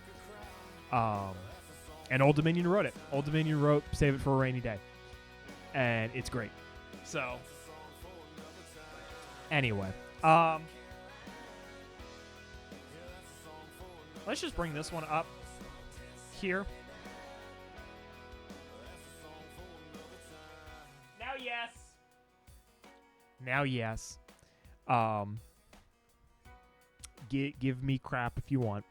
And Old Dominion wrote it. Old Dominion wrote Save It for a Rainy Day. And it's great. So, anyway. Let's just bring this one up here. Now, yes. Give me crap if you want.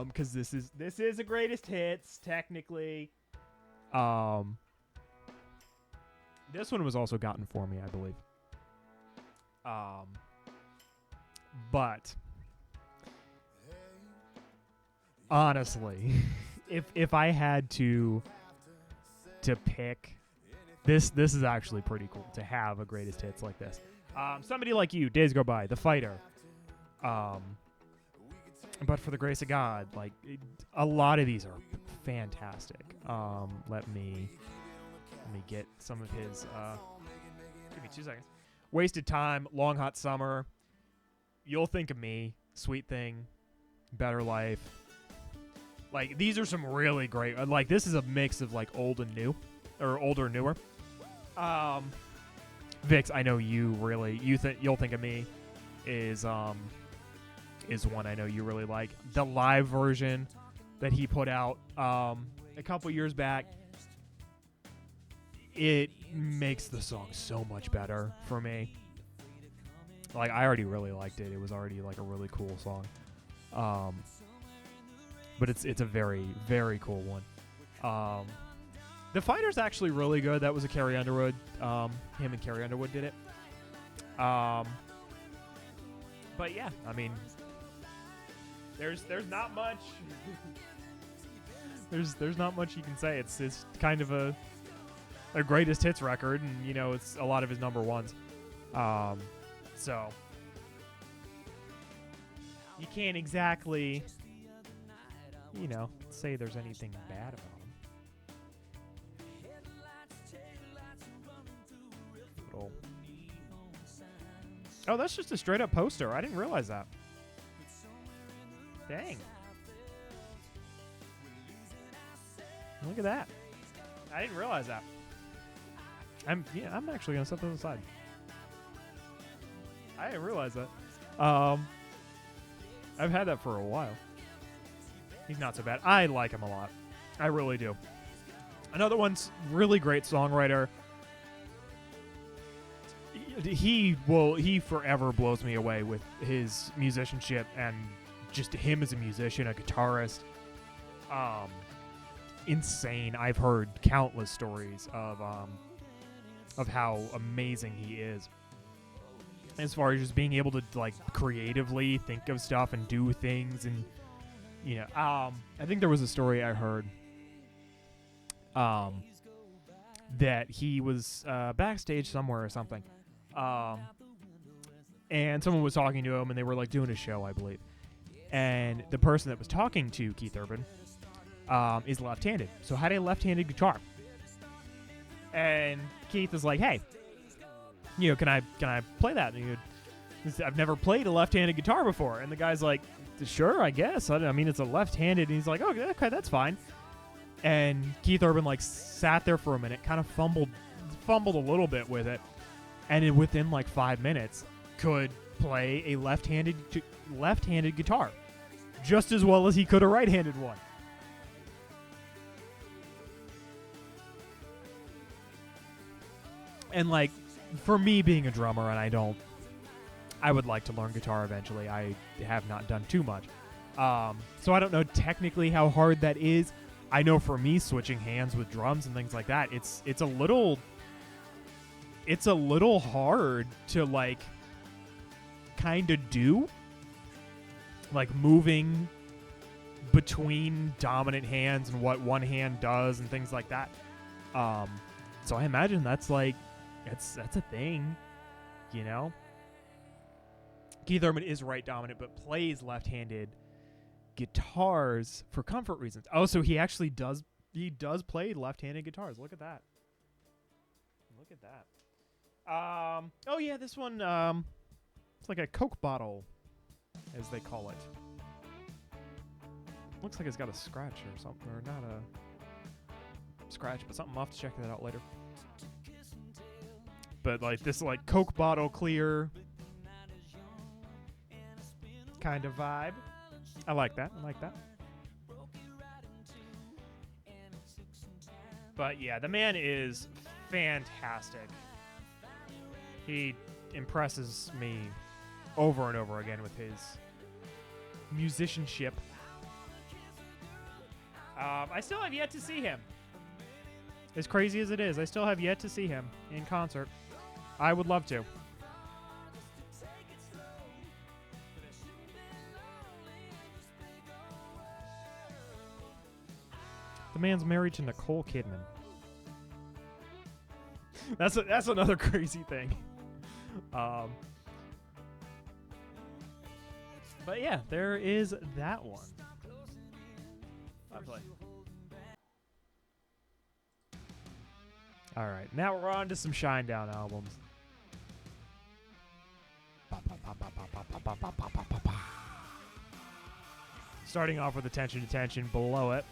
Because this is a greatest hits, technically. This one was also gotten for me, I believe. But honestly, if I had to pick, this is actually pretty cool to have a greatest hits like this. Somebody Like You, Days Go By, The Fighter. But for the grace of God, like a lot of these are fantastic. Let me get some of his. Give me 2 seconds. Wasted Time, Long Hot Summer, You'll Think of Me, Sweet Thing, Better Life. Like, these are some really great. Like, this is a mix of like old and new, or older and newer. Vix, I know You'll Think of Me is one I know you really like. The live version that he put out a couple years back, it makes the song so much better for me. Like, I already really liked it. It was already like a really cool song. But it's a very, very cool one. The Fighter's actually really good. That was a Carrie Underwood. Him and Carrie Underwood did it. But yeah, I mean, there's not much. there's not much you can say. It's kind of a greatest hits record, and you know it's a lot of his number ones. So you can't exactly, say there's anything bad about him. Oh, that's just a straight up poster. I didn't realize that. Dang. Look at that. I didn't realize that. I'm actually gonna set those aside. I didn't realize that. I've had that for a while. He's not so bad. I like him a lot. I really do. Another one's really great songwriter. He forever blows me away with his musicianship and just him as a musician, a guitarist. Insane. I've heard countless stories of how amazing he is. As far as just being able to like creatively think of stuff and do things, and I think there was a story I heard that he was backstage somewhere or something. and someone was talking to him, and they were like doing a show, I believe. And the person that was talking to Keith Urban is left-handed, so had a left-handed guitar. And Keith is like, "Hey, can I play that?" And I've never played a left-handed guitar before. And the guy's like, "Sure, I guess. I mean, it's a left-handed." And he's like, "Oh, okay, that's fine." And Keith Urban like sat there for a minute, kind of fumbled a little bit with it, and within like 5 minutes could play a left-handed guitar just as well as he could a right-handed one. And like, for me being a drummer, and I would like to learn guitar eventually. I have not done too much. So I don't know technically how hard that is. I know for me, switching hands with drums and things like that, it's a little hard to like kind of do, like moving between dominant hands and what one hand does and things like that. So I imagine that's like that's a thing, you know. Keith Urban is right dominant, but plays left-handed guitars for comfort reasons. Oh, so he actually does play left-handed guitars. Look at that. Look at that. Oh yeah, this one it's like a Coke bottle, as they call it. Looks like it's got a scratch or something, or not a scratch, but something. I'll have to check that out later. But like this like Coke bottle clear kind of vibe. I like that. But yeah, the man is fantastic. He impresses me over and over again with his musicianship. I still have yet to see him. As crazy as it is, I still have yet to see him in concert. I would love to. The man's married to Nicole Kidman. That's another crazy thing. But yeah, there is that one. Lovely. All right, now we're on to some Shinedown albums. Starting off with Attention to Tension, below it,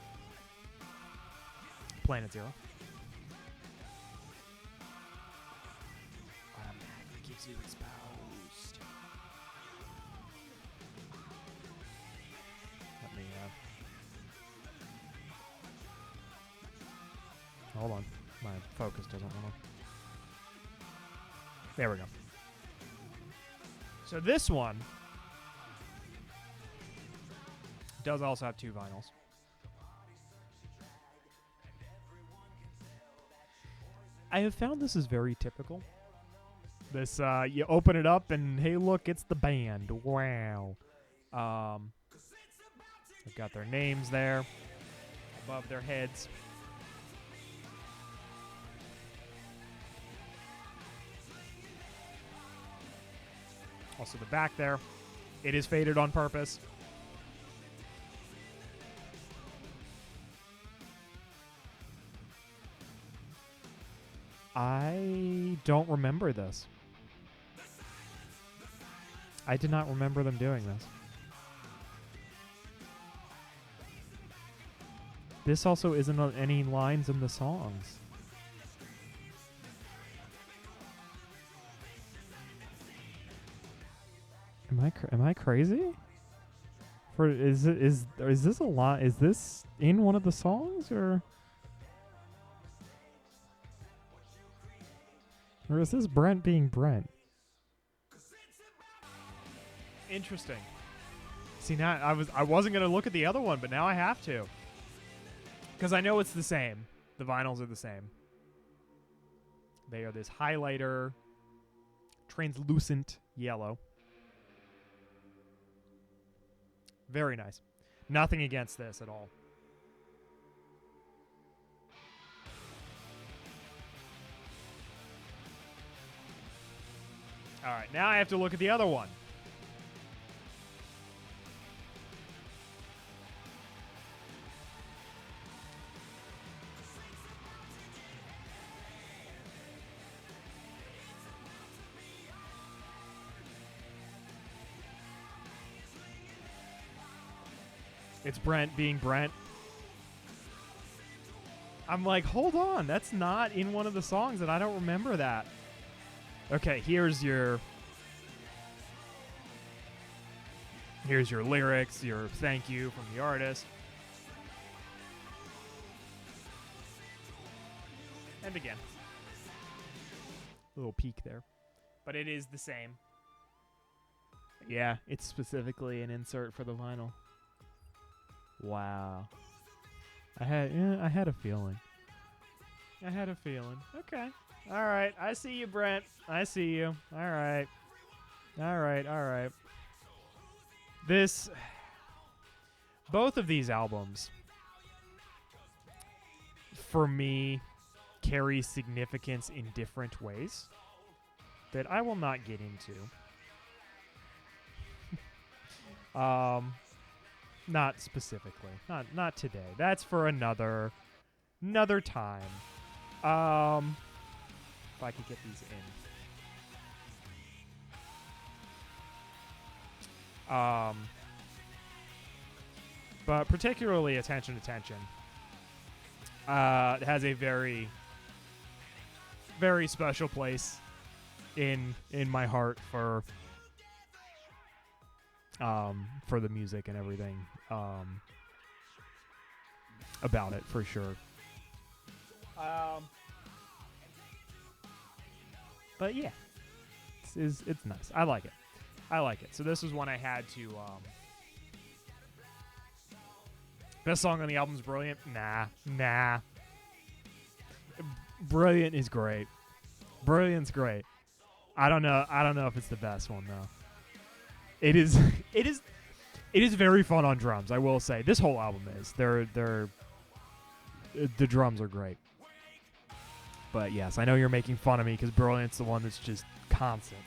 Planet Zero. Automatically keeps you exposed. Let me, hold on. My focus doesn't want to. There we go. So this one does also have 2 vinyls. I have found this is very typical. This, you open it up and, hey, look, it's the band. Wow. They've got their names there above their heads. Also the back there. It is faded on purpose. I don't remember this. I did not remember them doing this. This also isn't on any lines in the songs. Am I crazy? Is this a lot? Is this in one of the songs or is this Brent being Brent? Interesting. See, now I wasn't gonna look at the other one, but now I have to, because I know it's the same. The vinyls are the same. They are this highlighter, translucent yellow. Very nice. Nothing against this at all. All right, now I have to look at the other one. It's Brent being Brent. I'm like, hold on, that's not in one of the songs, and I don't remember that. Okay, here's your lyrics, your thank you from the artist. And again. A little peek there. But it is the same. Yeah, it's specifically an insert for the vinyl. Wow. I had a feeling. Okay. All right. I see you, Brent. I see you. All right. Both of these albums, for me, carry significance in different ways that I will not get into. Not specifically. Not today. That's for another time. If I could get these in. But particularly Attention has a very, very special place in my heart for the music and everything about it, for sure. But yeah, it's nice. I like it. So this was one I had to. Best song on the album is Brilliant. Nah. Brilliant is great. Brilliant's great. I don't know if it's the best one though. It is very fun on drums, I will say. This whole album is. The drums are great. But yes, I know you're making fun of me because Brilliant's the one that's just constant.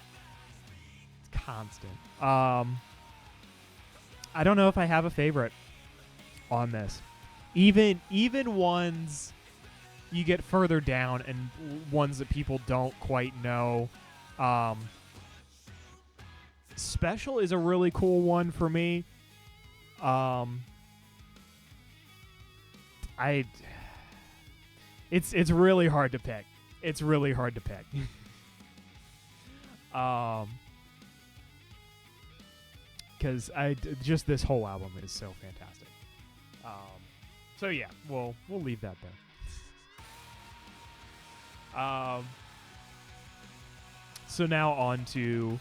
It's constant. I don't know if I have a favorite on this. Even ones you get further down and ones that people don't quite know. Special is a really cool one for me. It's really hard to pick. Because just this whole album is so fantastic. So yeah, we'll leave that there. So now on to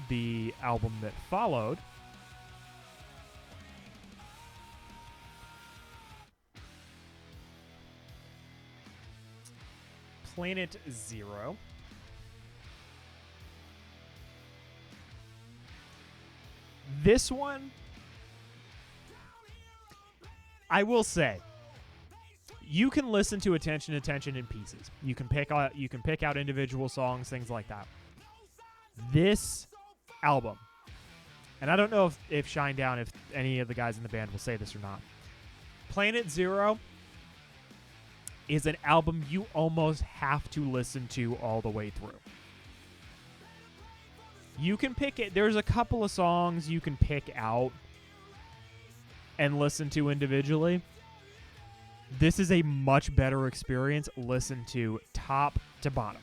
the album that followed. Planet Zero. This one, I will say, you can listen to Attention in pieces. You can pick out individual songs, things like that. This album, and I don't know if Shinedown, if any of the guys in the band will say this or not. Planet Zero is an album you almost have to listen to all the way through. You can pick it. There's a couple of songs you can pick out and listen to individually. This is a much better experience. Listen to top to bottom.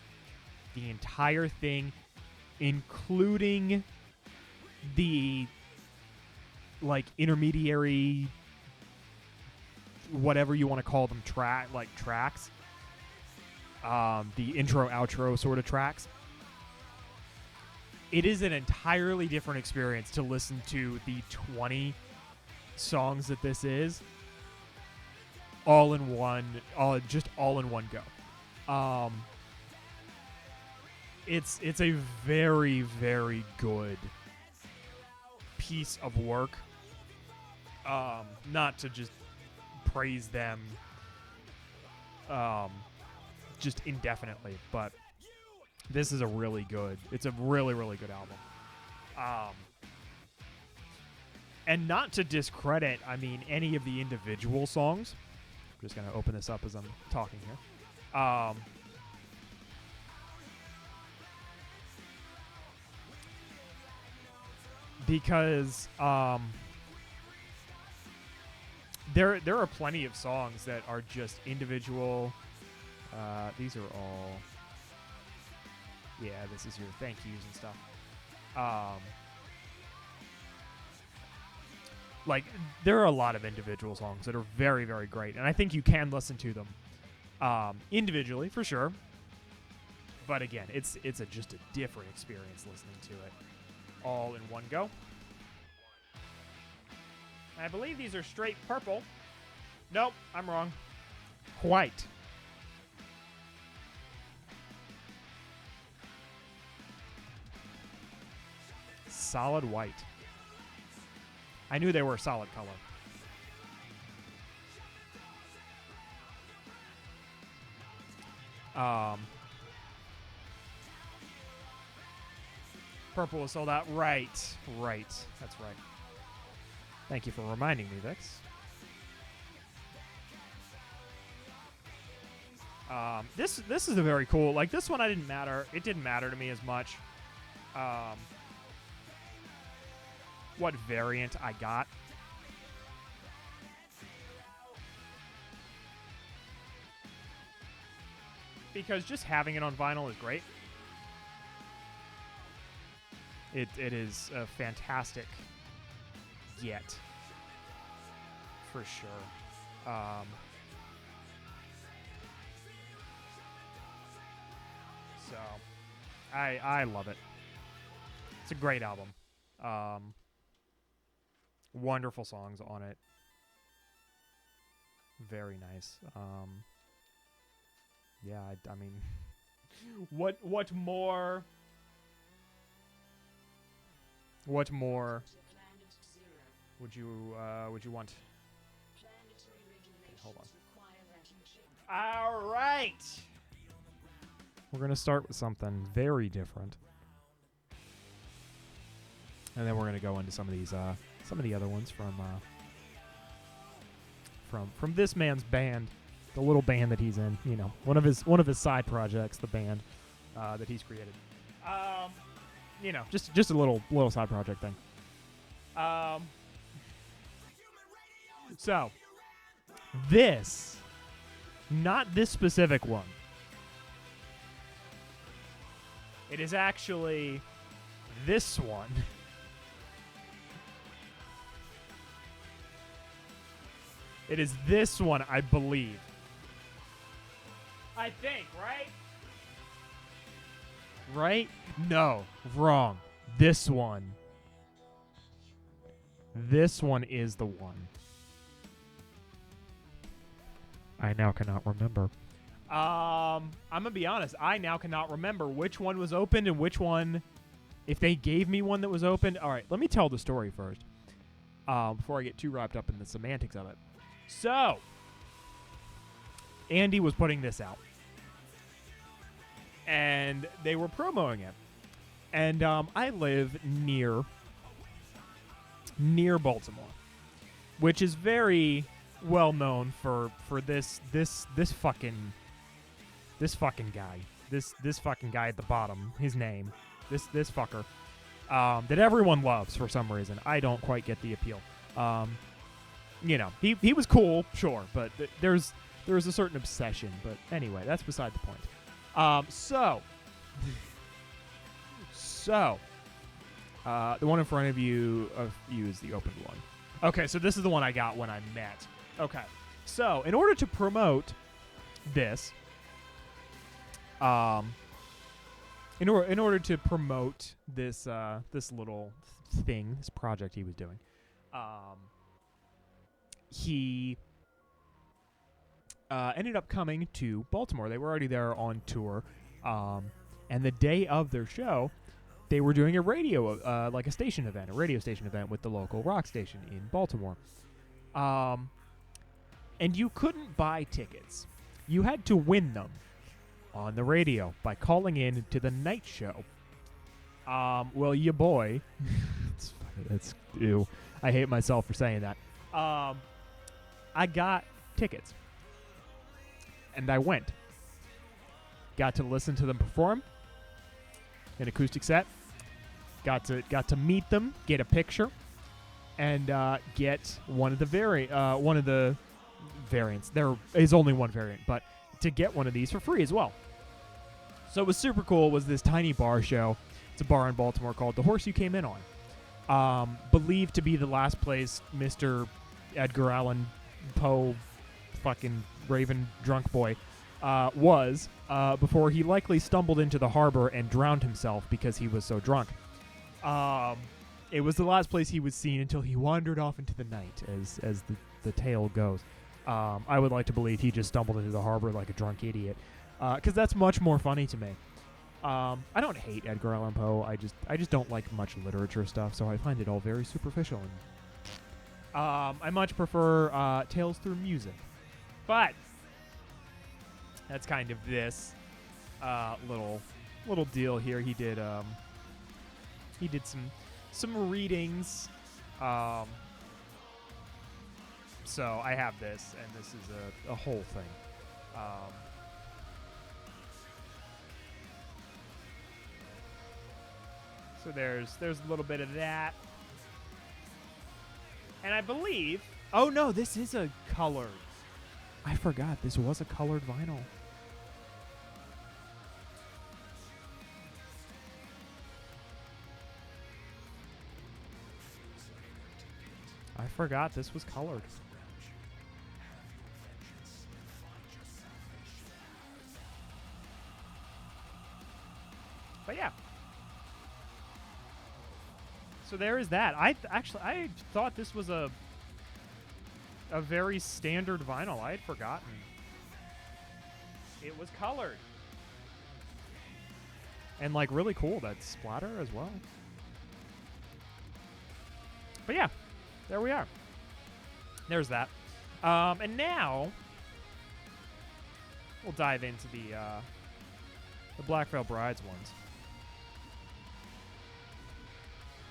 The entire thing, including the intermediary, whatever you want to call them, tracks. The intro, outro sort of tracks. It is an entirely different experience to listen to the 20 songs that this is all in one go. It's a very, very good piece of work. Not to just praise them just indefinitely, but This is a really good. It's a really, really good album. And not to discredit, I mean, any of the individual songs. I'm just gonna open this up as I'm talking here. Because there are plenty of songs that are just individual. These are all, yeah, this is your thank yous and stuff. Like, there are a lot of individual songs that are very, very great, and I think you can listen to them individually for sure. But again, it's just a different experience listening to it all in one go. I believe these are straight purple. Nope, I'm wrong. White. Solid white. I knew they were a solid color. Purple was sold out. Right. That's right. Thank you for reminding me, Vix. This is a very cool. Like, this one, it didn't matter to me as much. What variant I got. Because just having it on vinyl is great. It is a fantastic get. For sure. So, I love it. It's a great album. Wonderful songs on it. Very nice. Yeah, I mean, what more? What more would you want? Okay, hold on. All right. We're gonna start with something very different, and then we're gonna go into some of these, some of the other ones from this man's band, the little band that he's in. You know, one of his side projects, the band that he's created. You know, just a little side project thing. So this, not this specific one. It is actually this one. It is this one, I believe. I think, right? Right? No, wrong. This one. This one is the one. I now cannot remember. I'm gonna be honest. I now cannot remember which one was opened and which one. If they gave me one that was opened. All right, let me tell the story first. Before I get too wrapped up in the semantics of it. So, Andy was putting this out, and they were promoting it. And I live near Baltimore, which is very well known for this fucking guy. This fucking guy at the bottom, his name, this fucker, that everyone loves for some reason. I don't quite get the appeal. You know, he was cool, sure, but there's a certain obsession. But anyway, that's beside the point. So the one in front of you is the opened one. Okay, so this is the one I got when I met. Okay, so in order to promote this, in order to promote this this little thing, this project he was doing, he ended up coming to Baltimore. They were already there on tour, and the day of their show, they were doing a radio, like a radio station event with the local rock station in Baltimore. And you couldn't buy tickets. You had to win them. on the radio by calling in to the night show. Well, your boy, it's ew. I hate myself for saying that. I got tickets, and I went. Got to listen to them perform, an acoustic set. Got to meet them, get a picture, and get one of the variants. There is only one variant, but to get one of these for free as well. So it was super cool. It was this tiny bar show. It's a bar in Baltimore called The Horse You Came In On. Believed to be the last place Mr. Edgar Allan Poe, fucking Raven drunk boy, was before he likely stumbled into the harbor and drowned himself because he was so drunk. It was the last place he was seen until he wandered off into the night, as the tale goes. I would like to believe he just stumbled into the harbor like a drunk idiot, because that's much more funny to me. I don't hate Edgar Allan Poe. I just don't like much literature stuff, so I find it all very superficial. And I much prefer tales through music, but that's kind of this little deal here. He did some readings. So I have this, and this is a whole thing. So there's a little bit of that. And I believe... Oh, no, this is a colored. I forgot. This was a colored vinyl. I forgot this was colored. But yeah. So there is that. I thought this was a very standard vinyl. I had forgotten. It was colored. And like really cool, that splatter as well. But yeah, there we are. There's that. And now we'll dive into the Black Veil Brides ones.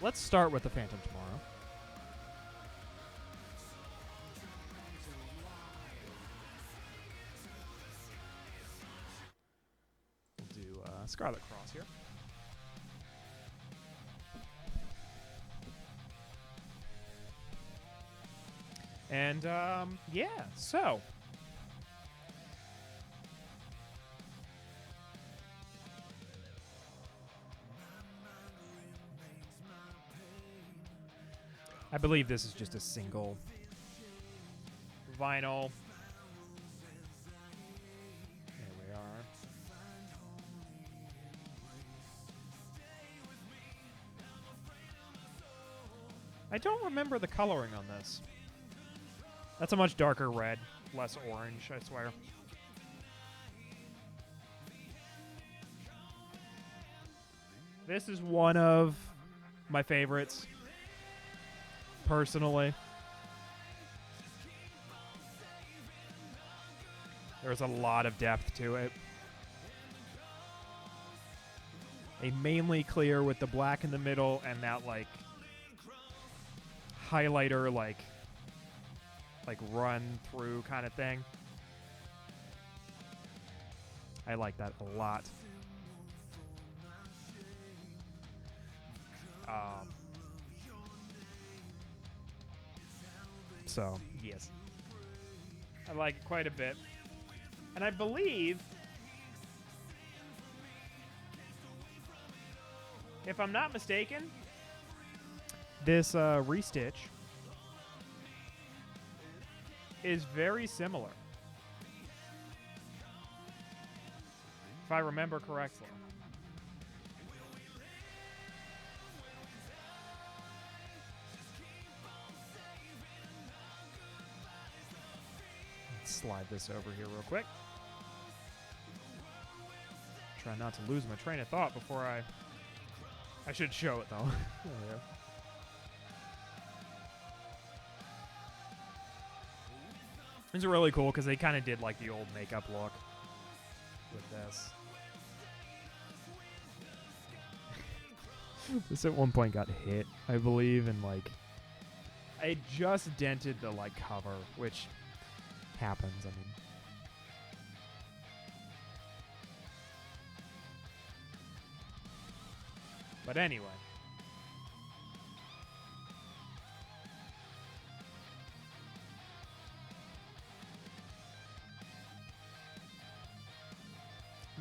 Let's start with the Phantom Tomorrow. We'll do Scarlet Cross here. And, yeah, so... I believe this is just a single vinyl. There we are. I don't remember the coloring on this. That's a much darker red, less orange, I swear. This is one of my favorites. Personally, there's a lot of depth to it. A mainly clear with the black in the middle and that like highlighter like run through kind of thing. I like that a lot. So, yes. I like it quite a bit. And I believe, if I'm not mistaken, this restitch is very similar. If I remember correctly. Slide this over here real quick. Try not to lose my train of thought before I should show it though. These are really cool because they kind of did like the old makeup look. with this. This at one point got hit, I believe, and like I just dented the like cover, which happens. I mean, but anyway.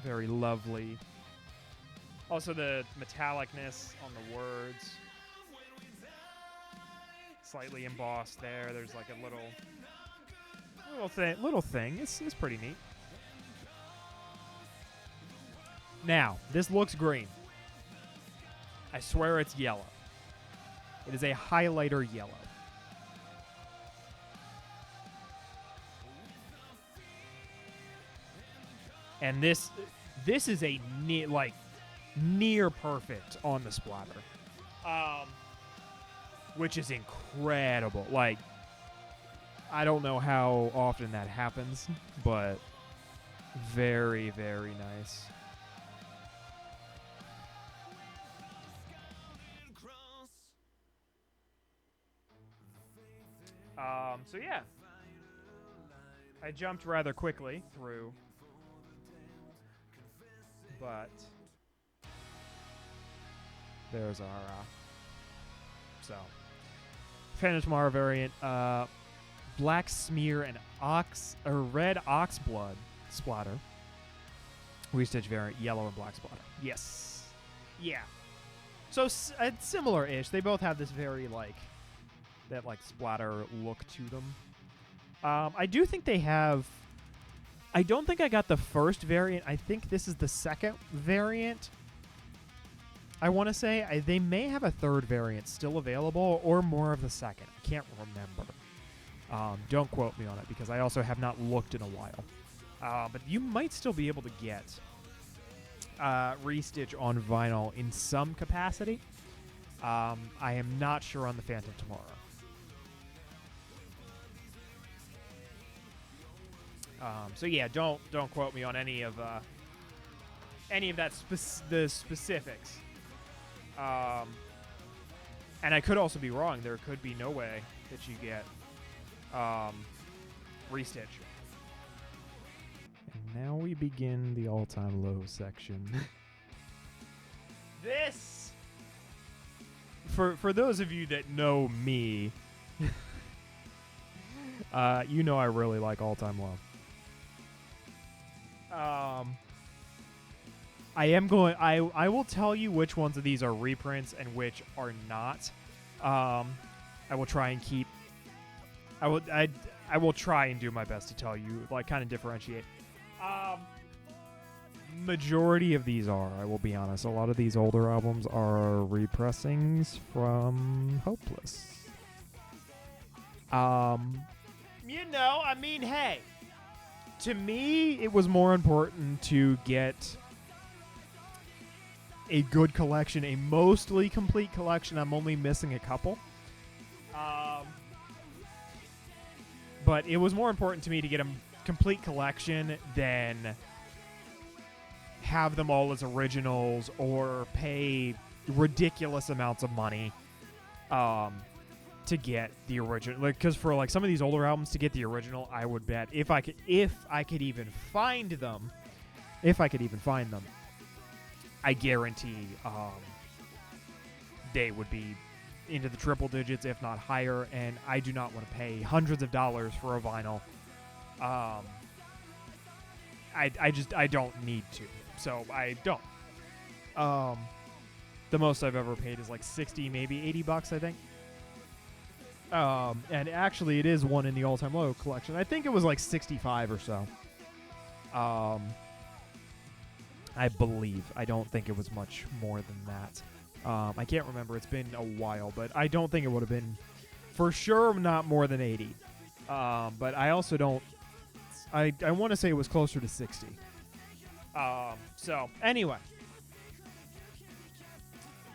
Very lovely. Also the metallicness on the words. Slightly embossed there. There's like a little thing. It's pretty neat. Now, this looks green. I swear it's yellow. It is a highlighter yellow. And this is a near perfect on the splatter, which is incredible. Like, I don't know how often that happens, but very, very nice. So yeah, I jumped rather quickly through, but there's our so Phantom Tomorrow variant, black smear and red ox blood splatter. Restitch variant, yellow and black splatter. Yes, yeah. So similar-ish. They both have this very that splatter look to them. I do think they have. I don't think I got the first variant. I think this is the second variant. I want to say they may have a third variant still available, or more of the second. I can't remember. Don't quote me on it because I also have not looked in a while. But you might still be able to get Restitch on vinyl in some capacity. I am not sure on the Phantom Tomorrow. So yeah, don't quote me on any of that the specifics. And I could also be wrong. There could be no way that you get Restitch. And now we begin the all-time low section. This, for those of you that know me, you know I really like all-time low. I will tell you which ones of these are reprints and which are not. I will try and keep. I will try and do my best to tell you, kind of differentiate. Majority of these are. I will be honest. A lot of these older albums are repressings from Hopeless. I mean, hey. To me, it was more important to get a good collection, a mostly complete collection. I'm only missing a couple. But it was more important to me to get a complete collection than have them all as originals or pay ridiculous amounts of money to get the original. Because for some of these older albums, to get the original, I would bet if I could even find them, I guarantee they would be into the triple digits, if not higher, and I do not want to pay hundreds of dollars for a vinyl. I don't need to, so I don't. The most I've ever paid is 60, maybe $80, I think. And actually, it is one in the all-time low collection. I think it was 65 or so. I believe. I don't think it was much more than that. I can't remember. It's been a while, but I don't think it would have been, for sure, not more than 80. But I also don't. I want to say it was closer to 60. So anyway,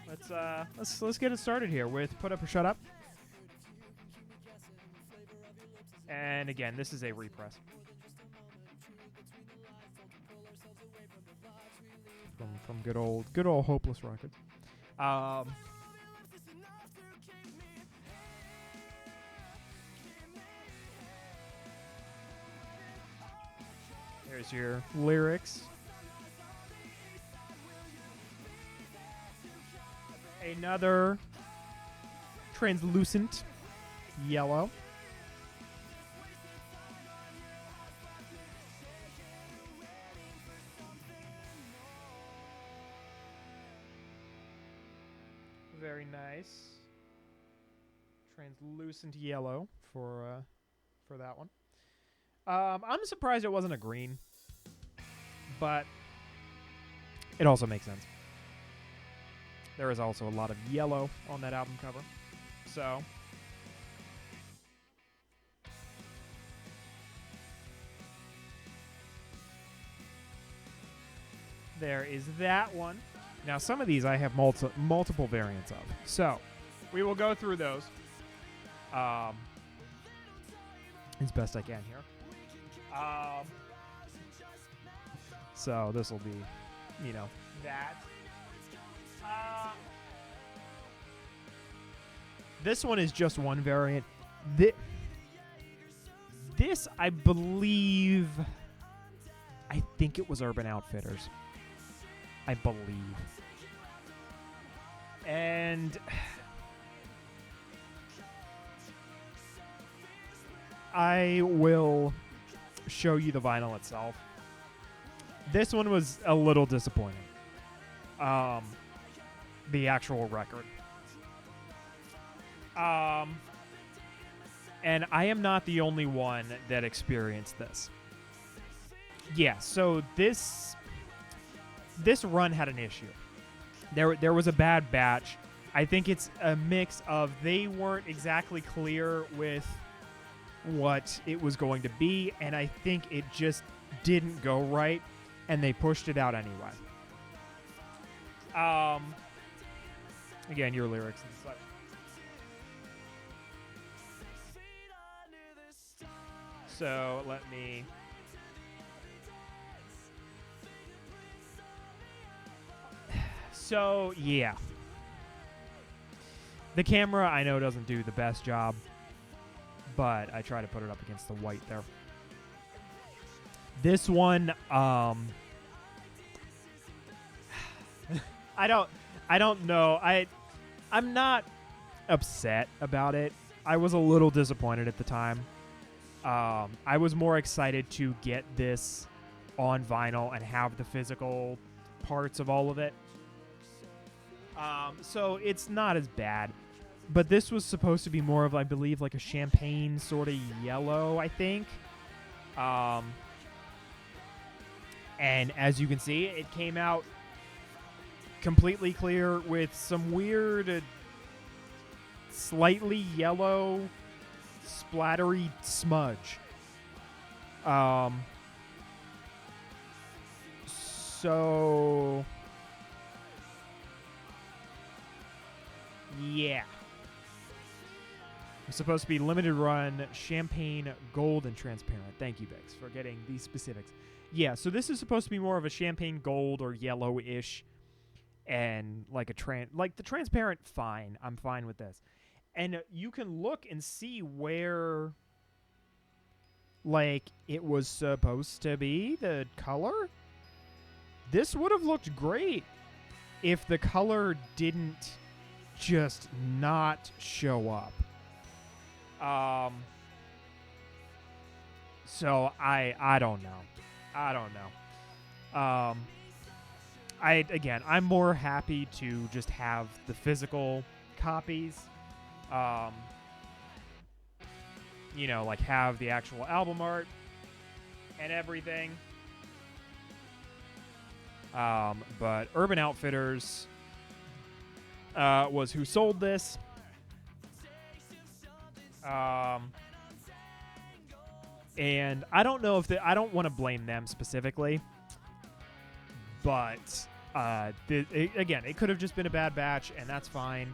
let's get it started here with Put Up or Shut Up. And again, this is a repress. From good old Hopeless Records. There's your lyrics. Another translucent yellow. Very nice. Translucent yellow for that one. I'm surprised it wasn't a green, but it also makes sense. There is also a lot of yellow on that album cover. So there is that one. Now, some of these I have multiple variants of. So we will go through those as best I can here. So this will be, that. This one is just one variant. This, I believe, I think it was Urban Outfitters. I believe. And I will show you the vinyl itself. This one was a little disappointing. The actual record. And I am not the only one that experienced this. Yeah, so this run had an issue. There was a bad batch. I think it's a mix of they weren't exactly clear with what it was going to be, and I think it just didn't go right, and they pushed it out anyway. Again, your lyrics and such. So let me. So yeah, the camera I know doesn't do the best job, but I try to put it up against the white there. This one, I don't know. I'm not upset about it. I was a little disappointed at the time. I was more excited to get this on vinyl and have the physical parts of all of it. So it's not as bad. But this was supposed to be more of, I believe, like a champagne sort of yellow, I think. And as you can see, it came out completely clear with some weird, slightly yellow, splattery smudge. So yeah. It's supposed to be limited run, champagne, gold, and transparent. Thank you, Bix, for getting these specifics. Yeah, so this is supposed to be more of a champagne gold or yellow-ish, and like the transparent, fine. I'm fine with this. And you can look and see where, like, it was supposed to be, the color. This would have looked great if the color didn't just not show up. So I don't know. I'm more happy to just have the physical copies. Like have the actual album art and everything. But Urban Outfitters was who sold this. And I don't know if I don't want to blame them specifically, but again, it could have just been a bad batch, and that's fine.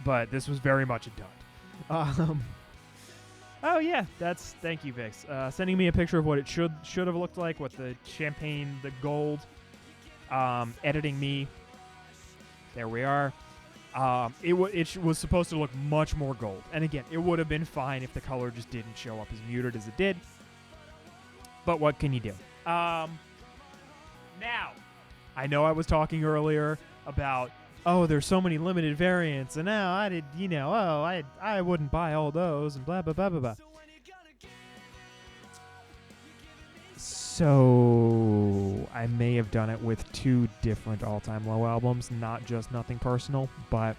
But this was very much a dud. Oh yeah, thank you, Vix. Sending me a picture of what it should have looked like, what the champagne, the gold, editing me. There we are. It was supposed to look much more gold, and again, it would have been fine if the color just didn't show up as muted as it did. But what can you do? Now, I know I was talking earlier about, oh, there's so many limited variants, and now I wouldn't buy all those, and blah, blah, blah, blah, blah. So, I may have done it with 2 different all-time low albums, not just Nothing Personal, but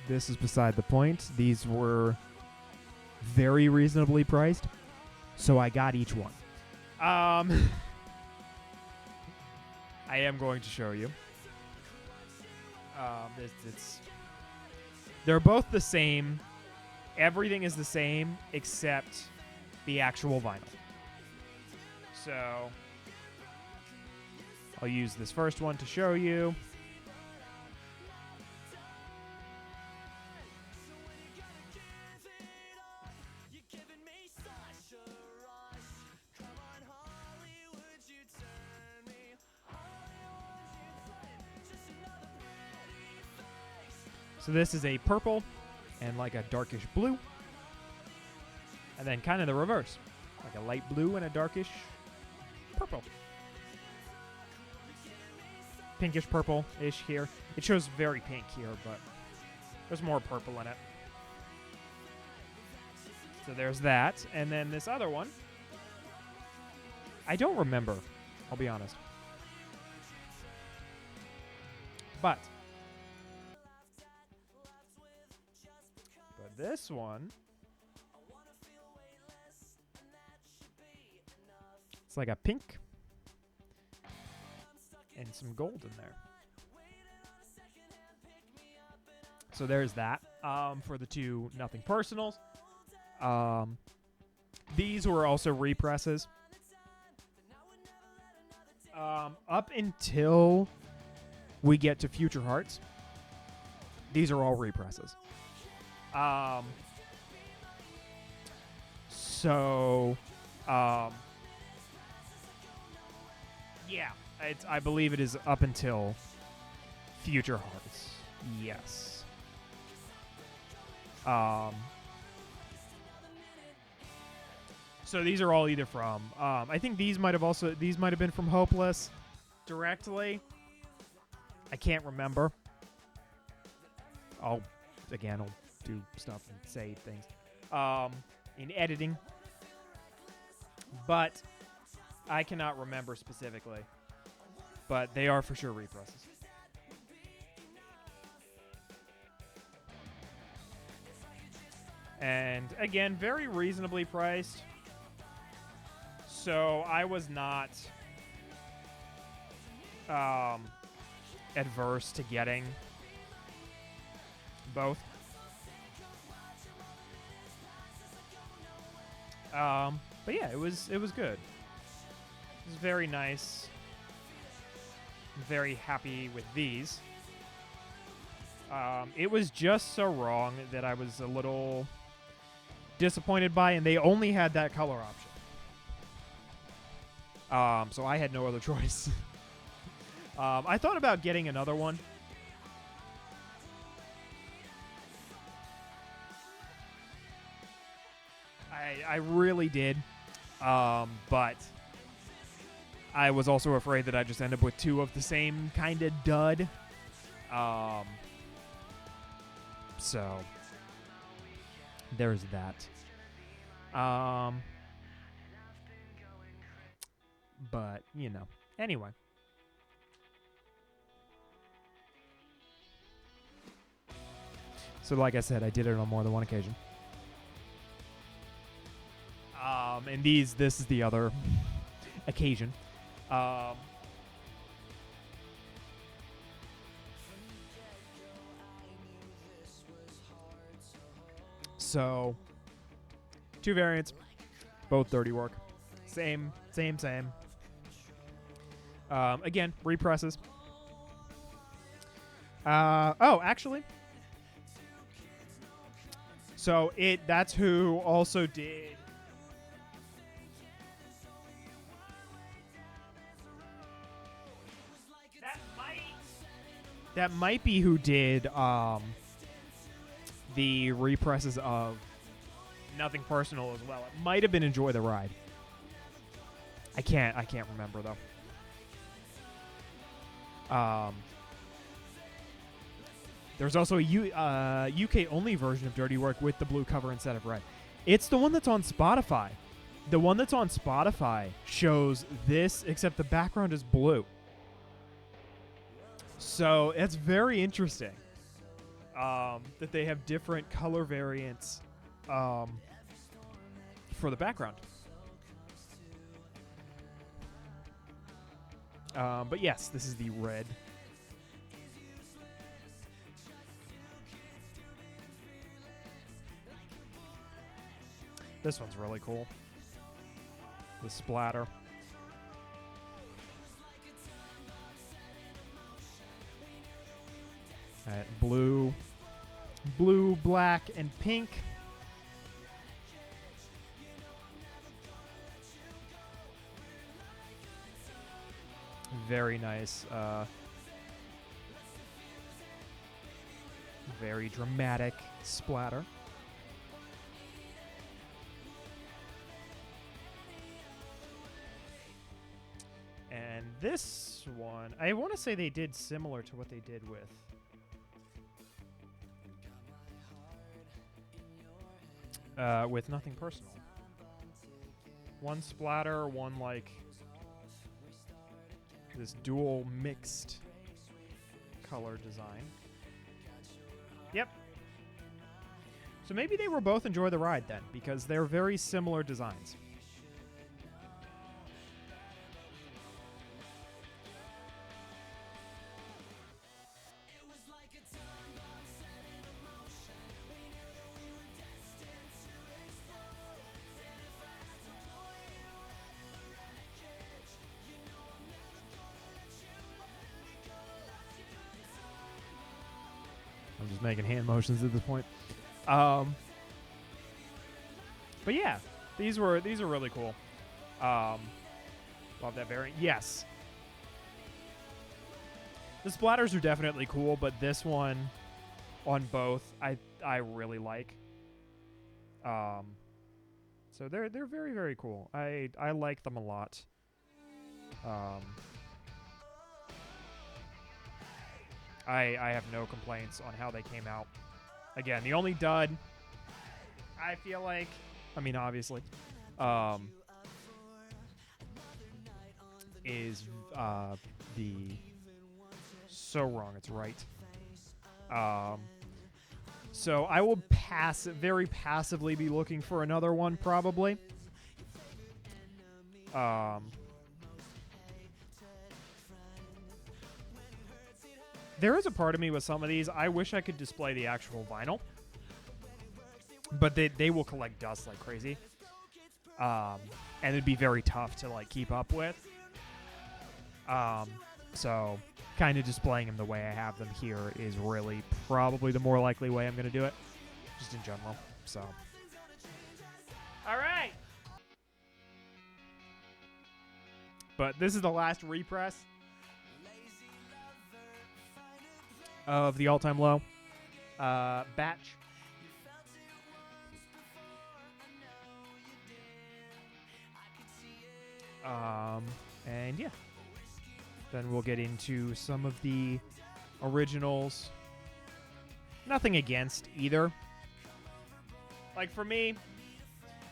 this is beside the point. These were very reasonably priced, so I got each one. I am going to show you. They're both the same. Everything is the same except the actual vinyl. So I'll use this first one to show you. So this is a purple and like a darkish blue. And then kind of the reverse. Like a light blue and a darkish purple. Pinkish purple-ish here. It shows very pink here, but there's more purple in it. So there's that. And then this other one, I don't remember, I'll be honest. But this one, it's like a pink and some gold in there. So there's that for the 2 Nothing Personals. These were also represses. Up until we get to Future Hearts, these are all represses. Yeah, I believe it is up until Future Hearts. Yes. So these are all either from, I think these might have been from Hopeless directly. I can't remember. I'll do stuff and say things in editing, but I cannot remember specifically, but they are for sure represses. And again, very reasonably priced, so I was not adverse to getting both. But yeah, it was good. It was very nice. I'm very happy with these. It was just so wrong that I was a little disappointed by, and they only had that color option. So I had no other choice. I thought about getting another one. I really did, but I was also afraid that I'd just end up with 2 of the same kind of dud. So there's that. But, anyway. So like I said, I did it on more than one occasion. And this is the other occasion. So 2 variants, both dirty work. Same. Again, represses. Actually. So that's who also did. That might be who did the represses of Nothing Personal as well. It might have been Enjoy the Ride. I can't remember though. There's also a UK only version of Dirty Work with the blue cover instead of red. It's the one that's on Spotify. The one that's on Spotify shows this, except the background is blue. So it's very interesting that they have different color variants for the background. But yes, this is the red. This one's really cool. The splatter. Blue, black, and pink. Very nice. Very dramatic splatter. And this one, I want to say they did similar to what they did with Nothing Personal. One splatter, one like this dual mixed color design. Yep. So maybe they were both Enjoy the Ride then, because they're very similar designs. I'm just making hand motions at this point. But yeah, these are really cool. Love that variant. Yes. The splatters are definitely cool, but this one on both I really like. So they're very, very cool. I like them a lot. I have no complaints on how they came out. Again, the only dud, I feel like, I mean, obviously, is the So Wrong It's Right. So I will very passively be looking for another one, probably. There is a part of me with some of these, I wish I could display the actual vinyl. But they will collect dust like crazy. And it'd be very tough to like keep up with. So kind of displaying them the way I have them here is really probably the more likely way I'm going to do it. Just in general. So. All right. But this is the last repress of the all-time low batch. And yeah, then we'll get into some of the originals. Nothing against either. Like for me,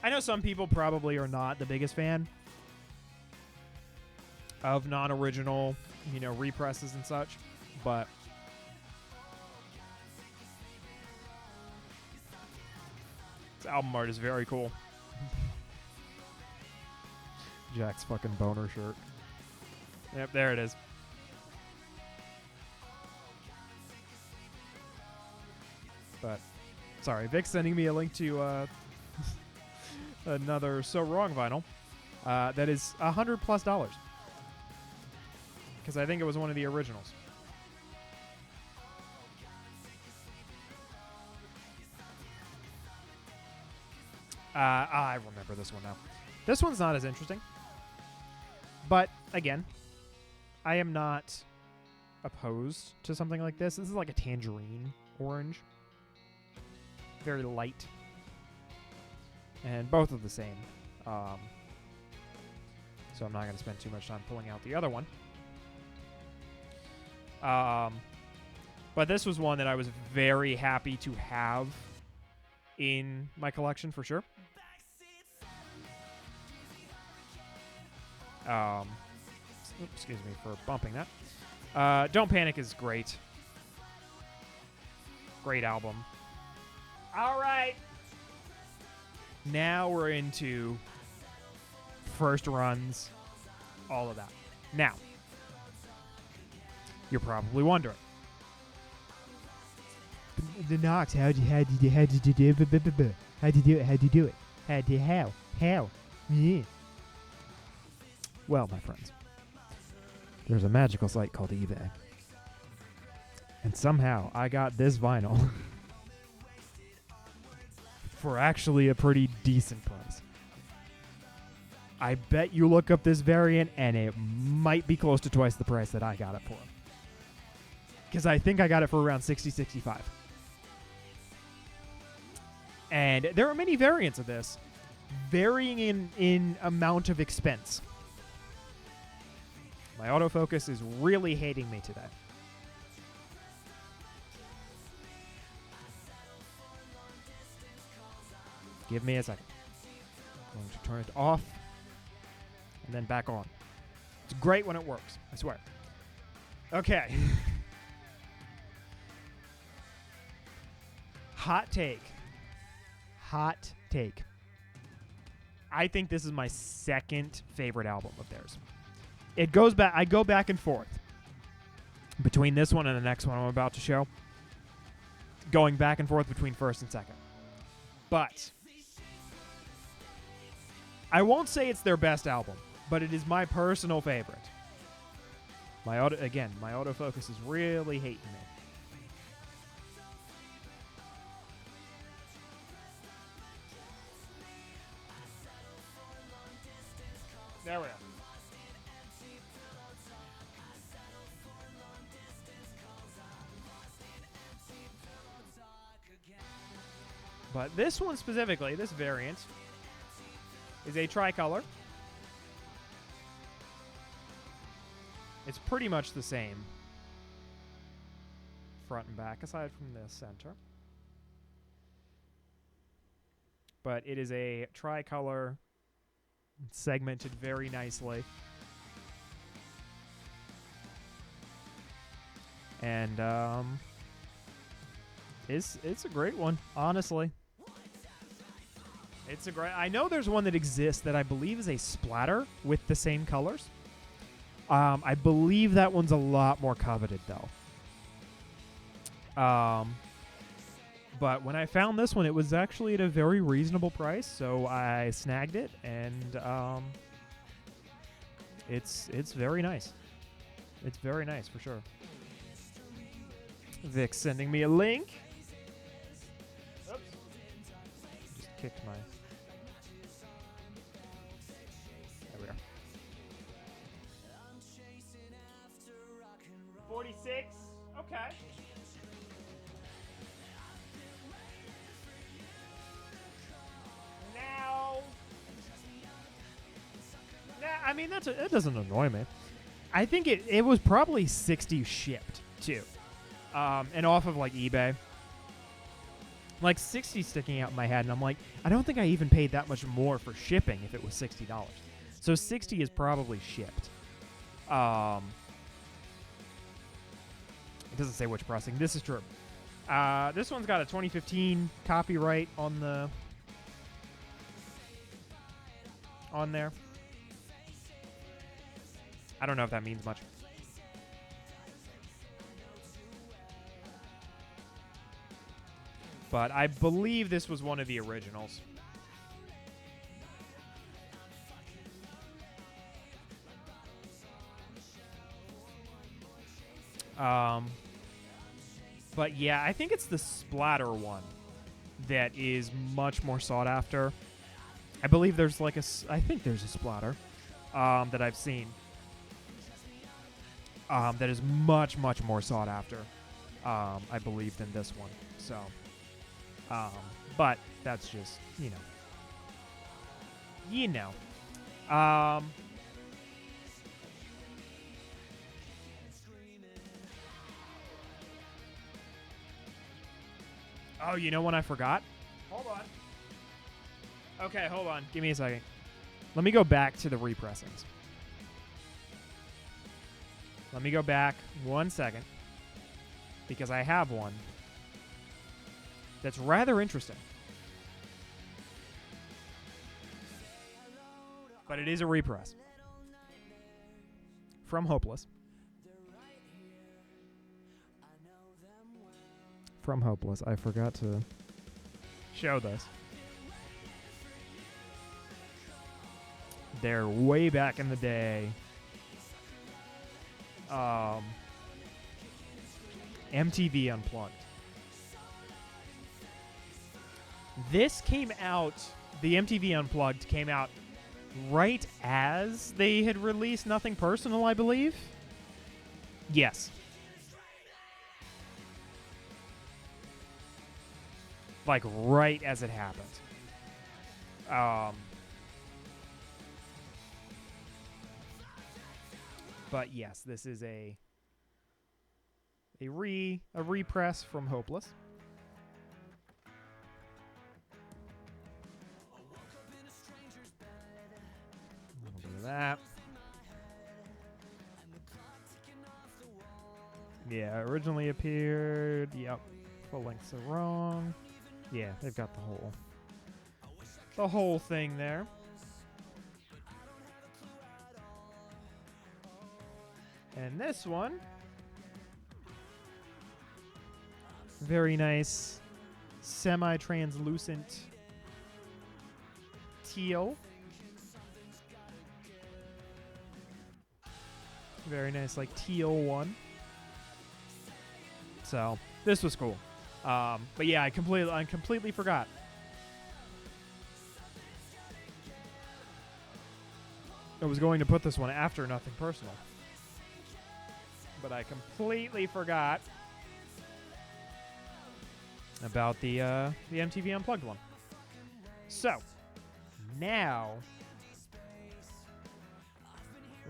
I know some people probably are not the biggest fan of non-original, represses and such, but this album art is very cool. Jack's fucking boner shirt. Yep, there it is. But, sorry, Vic's sending me a link to another So Wrong vinyl that is $100+. Because I think it was one of the originals. I remember this one now. This one's not as interesting. But, again, I am not opposed to something like this. This is like a tangerine orange. Very light. And both are the same. So I'm not going to spend too much time pulling out the other one. But this was one that I was very happy to have in my collection for sure. Excuse me for bumping that. Don't Panic is great. Great album. All right. Now we're into first runs, all of that. Now, you're probably wondering. The Knox, how'd you do it? How'd you do it? How? Yeah. Well, my friends, there's a magical site called eBay. And somehow I got this vinyl for actually a pretty decent price. I bet you look up this variant and it might be close to twice the price that I got it for. Because I think I got it for around $60, $65. And there are many variants of this, varying in amount of expense. My autofocus is really hating me today. Give me a second. I'm going to turn it off and then back on. It's great when it works, I swear. Okay. Hot take. Hot take. I think this is my second favorite album of theirs. It goes back. I go back and forth between this one and the next one I'm about to show. Going back and forth between first and second. But I won't say it's their best album, but it is my personal favorite. My autofocus is really hating me. There we are. But this one specifically, this variant, is a tricolor. It's pretty much the same front and back, aside from the center. But it is a tricolor, segmented very nicely. And it's a great one, honestly. It's a great. I know there's one that exists that I believe is a splatter with the same colors. I believe that one's a lot more coveted though. But when I found this one, it was actually at a very reasonable price, so I snagged it, and it's very nice. It's very nice for sure. Vic's sending me a link. Oops. Just kicked my. There we are. 46. Okay. Now. I mean, that doesn't annoy me. I think it was probably 60 shipped too. And off of like eBay. Like 60 sticking out in my head, and I'm like, I don't think I even paid that much more for shipping if it was $60. So 60 is probably shipped. It doesn't say which pressing. This is true. This one's got a 2015 copyright on there. I don't know if that means much. But I believe this was one of the originals. But yeah, I think it's the splatter one that is much more sought after. I believe there's like I think there's a splatter that I've seen that is much, much more sought after, I believe, than this one. So, but that's just, Oh, you know when I forgot? Hold on. Okay, hold on. Give me a second. Let me go back to the repressings. Let me go back 1 second, because I have one that's rather interesting. But it is a repress from Hopeless. From Hopeless. I forgot to show this. They're way back in the day. MTV Unplugged. This came out, the MTV Unplugged came out right as they had released Nothing Personal, I believe. Yes. Like right as it happened. But yes, this is a repress from Hopeless. A little bit of that. Yeah, originally appeared. Yep, full lengths are wrong. Yeah, they've got the whole thing there. And this one, very nice, semi-translucent teal. Very nice, like teal one. So this was cool. But yeah, I completely forgot. I was going to put this one after Nothing Personal, but I completely forgot about the MTV Unplugged one. So now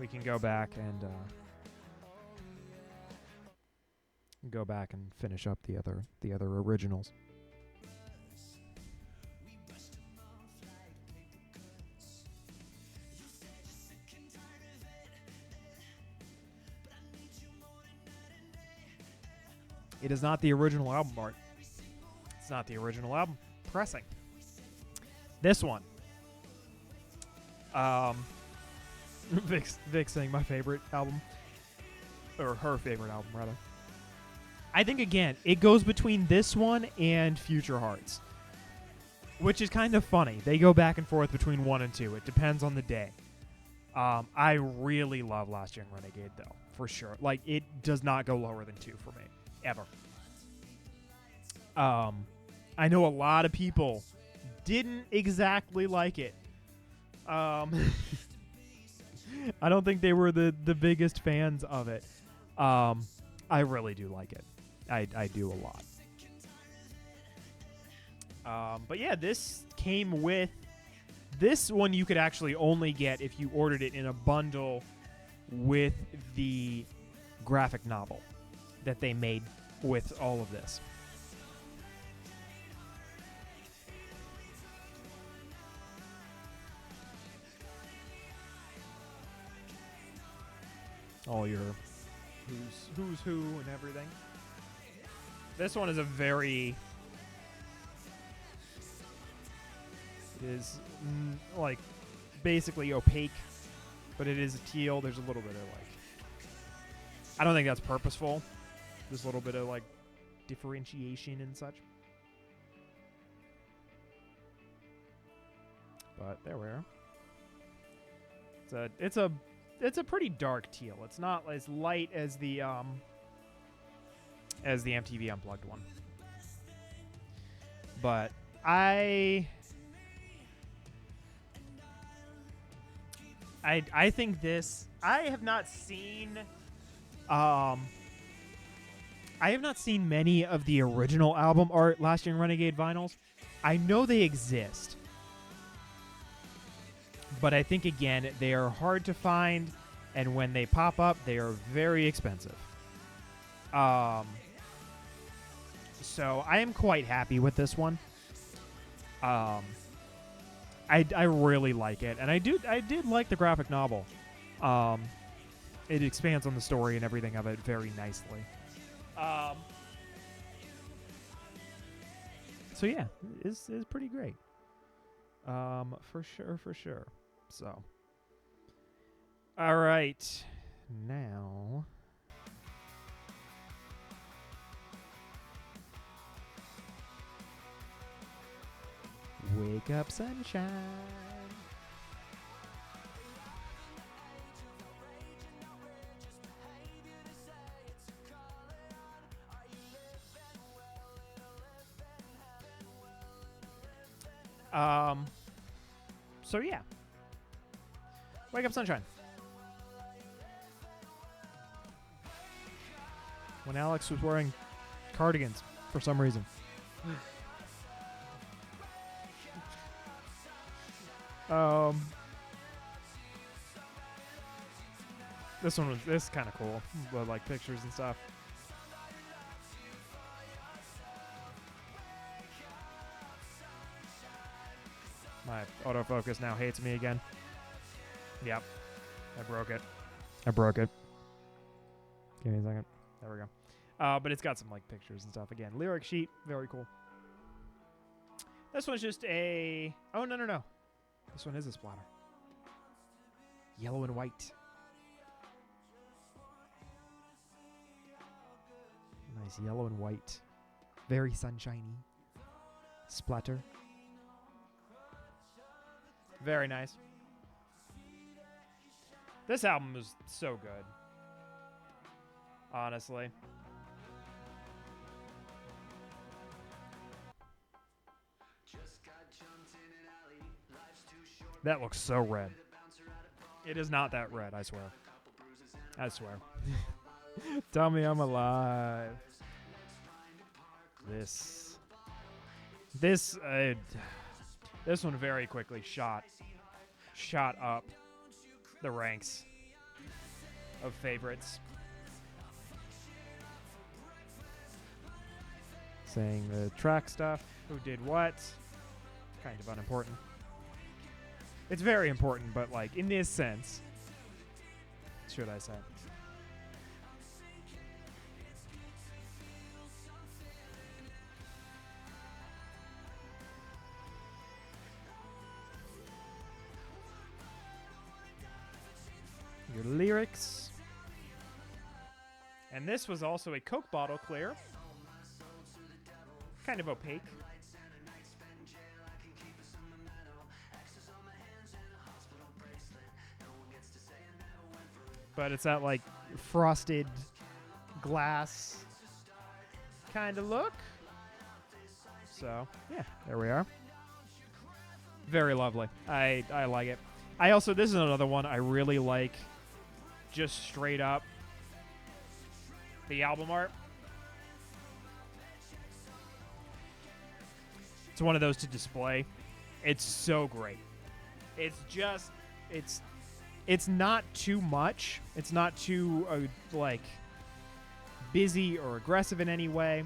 we can go back and finish up the other originals. It is not the original album art. It's not the original album pressing. This one. Vic's saying my favorite album. Or her favorite album, rather. I think, again, it goes between this one and Future Hearts, which is kind of funny. They go back and forth between 1 and 2. It depends on the day. I really love Last Young Renegade, though, for sure. Like, it does not go lower than 2 for me, ever. I know a lot of people didn't exactly like it. I don't think they were the biggest fans of it. I really do like it. I do a lot. But yeah, this came with... This one you could actually only get if you ordered it in a bundle with the graphic novel that they made with all of this. All your who's who and everything. This one is a very... It is like basically opaque, but it is a teal. There's a little bit of like... I don't think that's purposeful. There's a little bit of like differentiation and such. But there we are. It's a pretty dark teal. It's not as light as the MTV Unplugged one. But I I think this. I have not seen many of the original album art Last Young Renegade vinyls. I know they exist, but I think again they are hard to find, and when they pop up, they are very expensive. So I am quite happy with this one. I really like it, and I did like the graphic novel. It expands on the story and everything of it very nicely. So yeah, it's pretty great. For sure. So, all right, now. Wake up, sunshine. So yeah. Wake up, sunshine. When Alex was wearing cardigans for some reason. This is kind of cool, with like pictures and stuff. My autofocus now hates me again. Yep, I broke it. Give me a second. There we go. But it's got some like pictures and stuff again. Lyric sheet, very cool. This one's just a. Oh no. This one is a splatter. Yellow and white. Nice yellow and white. Very sunshiny. Splatter. Very nice. This album is so good. Honestly. That looks so red. It is not that red, I swear. I swear. Tell me I'm alive. This one very quickly shot up the ranks of favorites. Saying the track stuff, who did what, kind of unimportant. It's very important, but like in this sense, should I say. Your lyrics. And this was also a Coke bottle clear. Kind of opaque. But it's that like frosted glass kind of look. So, yeah, there we are. Very lovely. I like it. This is another one I really like. Just straight up the album art. It's one of those to display. It's so great. It's just, it's not too much. It's not too like busy or aggressive in any way.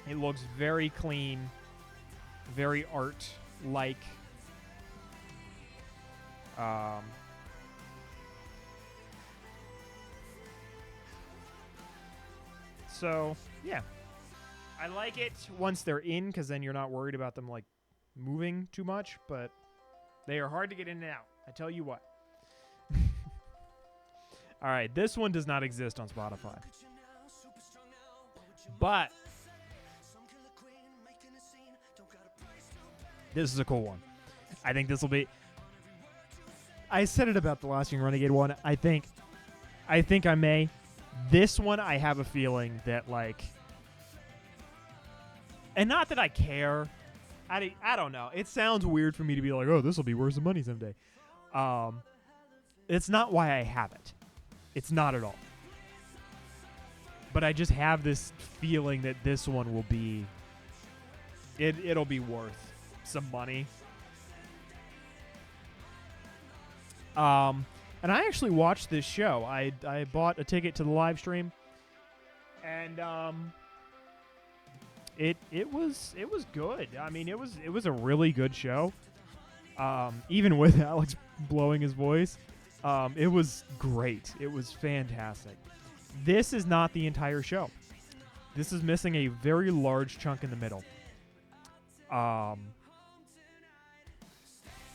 It looks very clean, very art-like. So, yeah. I like it once they're in, because then you're not worried about them, like, moving too much, but they are hard to get in and out. I tell you what. All right, this one does not exist on Spotify. But this is a cool one. I think this will be... I said it about the Last Young Renegade one. I think I may. This one, I have a feeling that, like... And not that I care. I don't know. It sounds weird for me to be like, oh, this will be worth some money someday. It's not why I have it. It's not at all. But I just have this feeling that this one will be... It'll be worth some money. And I actually watched this show. I bought a ticket to the live stream, and it was good. I mean, it was a really good show. Even with Alex blowing his voice, it was great. It was fantastic. This is not the entire show. This is missing a very large chunk in the middle. And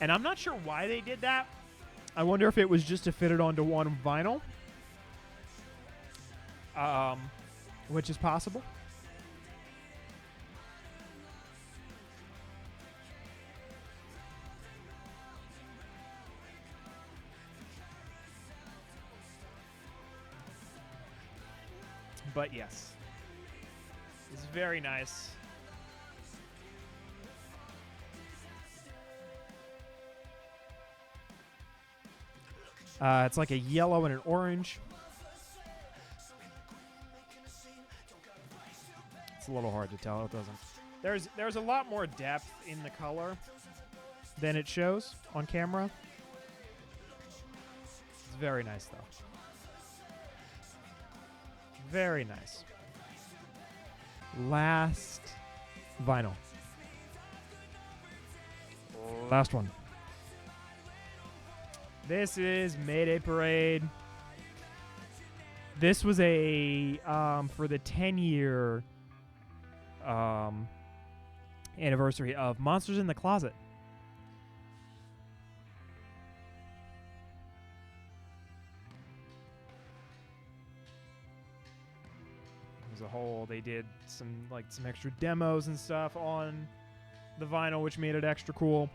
I'm not sure why they did that. I wonder if it was just to fit it onto one vinyl, which is possible. But yes, it's very nice. It's like a yellow and an orange. It's a little hard to tell. It doesn't. There's a lot more depth in the color than it shows on camera. It's very nice, though. Very nice. Last vinyl. Last one. This is Mayday Parade. This was a for the 10-year anniversary of Monsters in the Closet. It was a whole. They did some extra demos and stuff on the vinyl, which made it extra cool.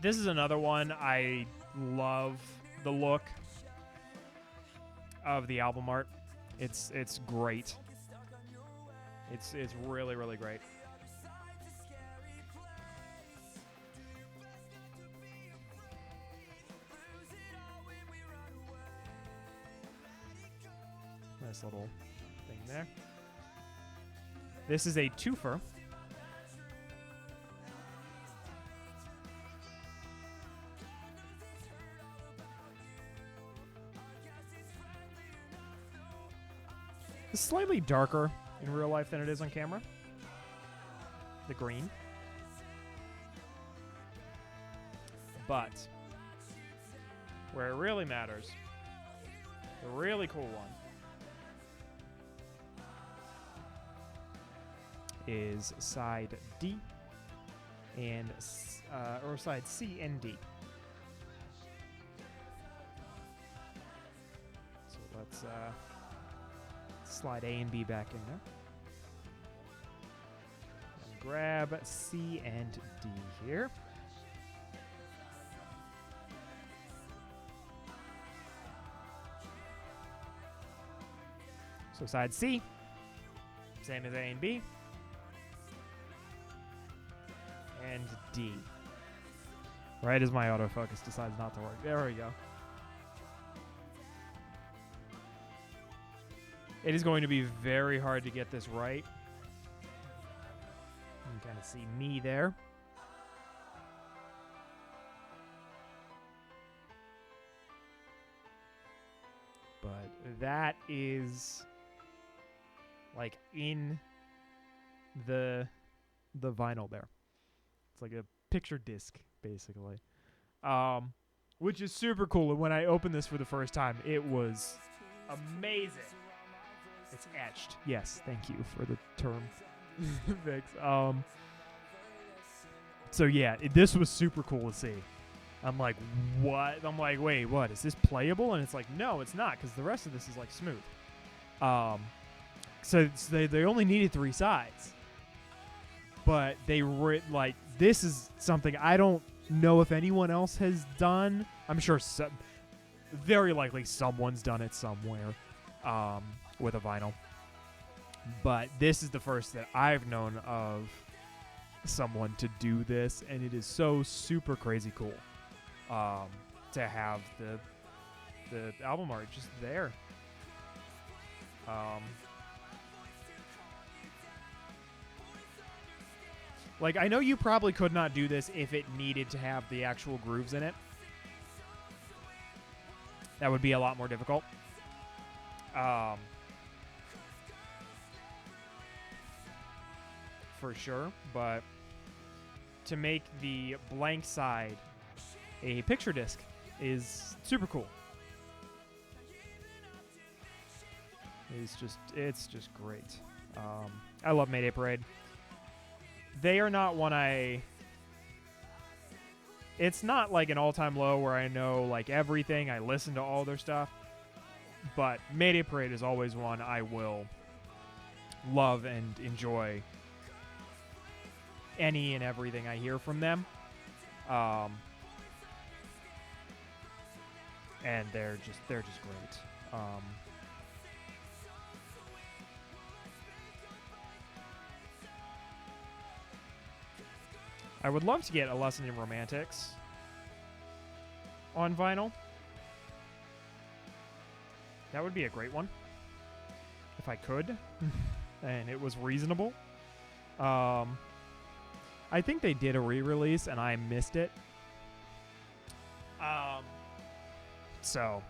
This is another one. I love the look of the album art. It's great. It's really, really great. Nice little thing there. This is a twofer. It's slightly darker in real life than it is on camera. The green. But where it really matters, the really cool one, is side D and or side C and D. So let's slide A and B back in there. And grab C and D here. So side C, same as A and B. And D. Right as my autofocus decides not to work. There we go. It is going to be very hard to get this right. You can kind of see me there. But that is like in the vinyl there. It's like a picture disc, basically. Which is super cool. And when I opened this for the first time, it was amazing. It's etched. Yes, thank you for the term. Thanks. So yeah, this was super cool to see. I'm like, what? I'm like, wait, what? Is this playable? And it's like, no, it's not, because the rest of this is like smooth. So they only needed 3 sides. But they like, this is something I don't know if anyone else has done. I'm sure very likely someone's done it somewhere with a vinyl. But this is the first that I've known of someone to do this, and it is so super crazy cool to have the album art just there. Like, I know you probably could not do this if it needed to have the actual grooves in it. That would be a lot more difficult. For sure, but to make the blank side a picture disc is super cool. It's just great. I love Mayday Parade. They are not one it's not like an all-time low where I know like everything. I listen to all their stuff, but Mayday Parade is always one I will love and enjoy any and everything I hear from them. And they're just great. I would love to get A Lesson in Romantics on vinyl. That would be a great one if I could and it was reasonable. I think they did a re-release and I missed it. So,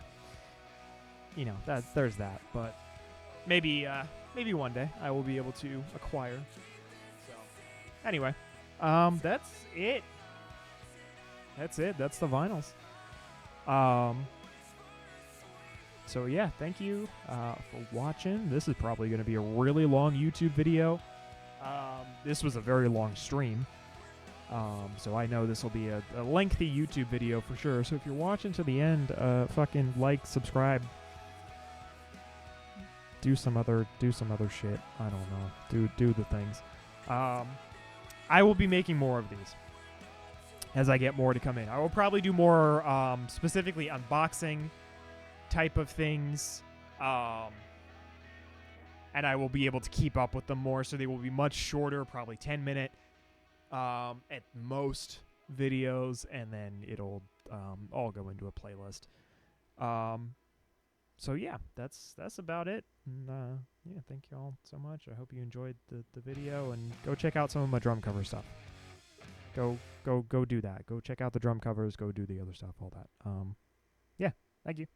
you know, there's that. But maybe one day I will be able to acquire. So, anyway, that's it. That's the vinyls. So yeah, thank you for watching. This is probably going to be a really long YouTube video. This was a very long stream. So I know this will be a lengthy YouTube video for sure. So if you're watching to the end, fucking like, subscribe, do some other shit. I don't know. Do the things. I will be making more of these as I get more to come in. I will probably do more specifically unboxing type of things. And I will be able to keep up with them more, so they will be much shorter, probably 10-minute at most videos, and then it'll all go into a playlist. So yeah, that's about it. And yeah, thank you all so much. I hope you enjoyed the video, and go check out some of my drum cover stuff. Go do that. Go check out the drum covers. Go do the other stuff. All that. Yeah, thank you.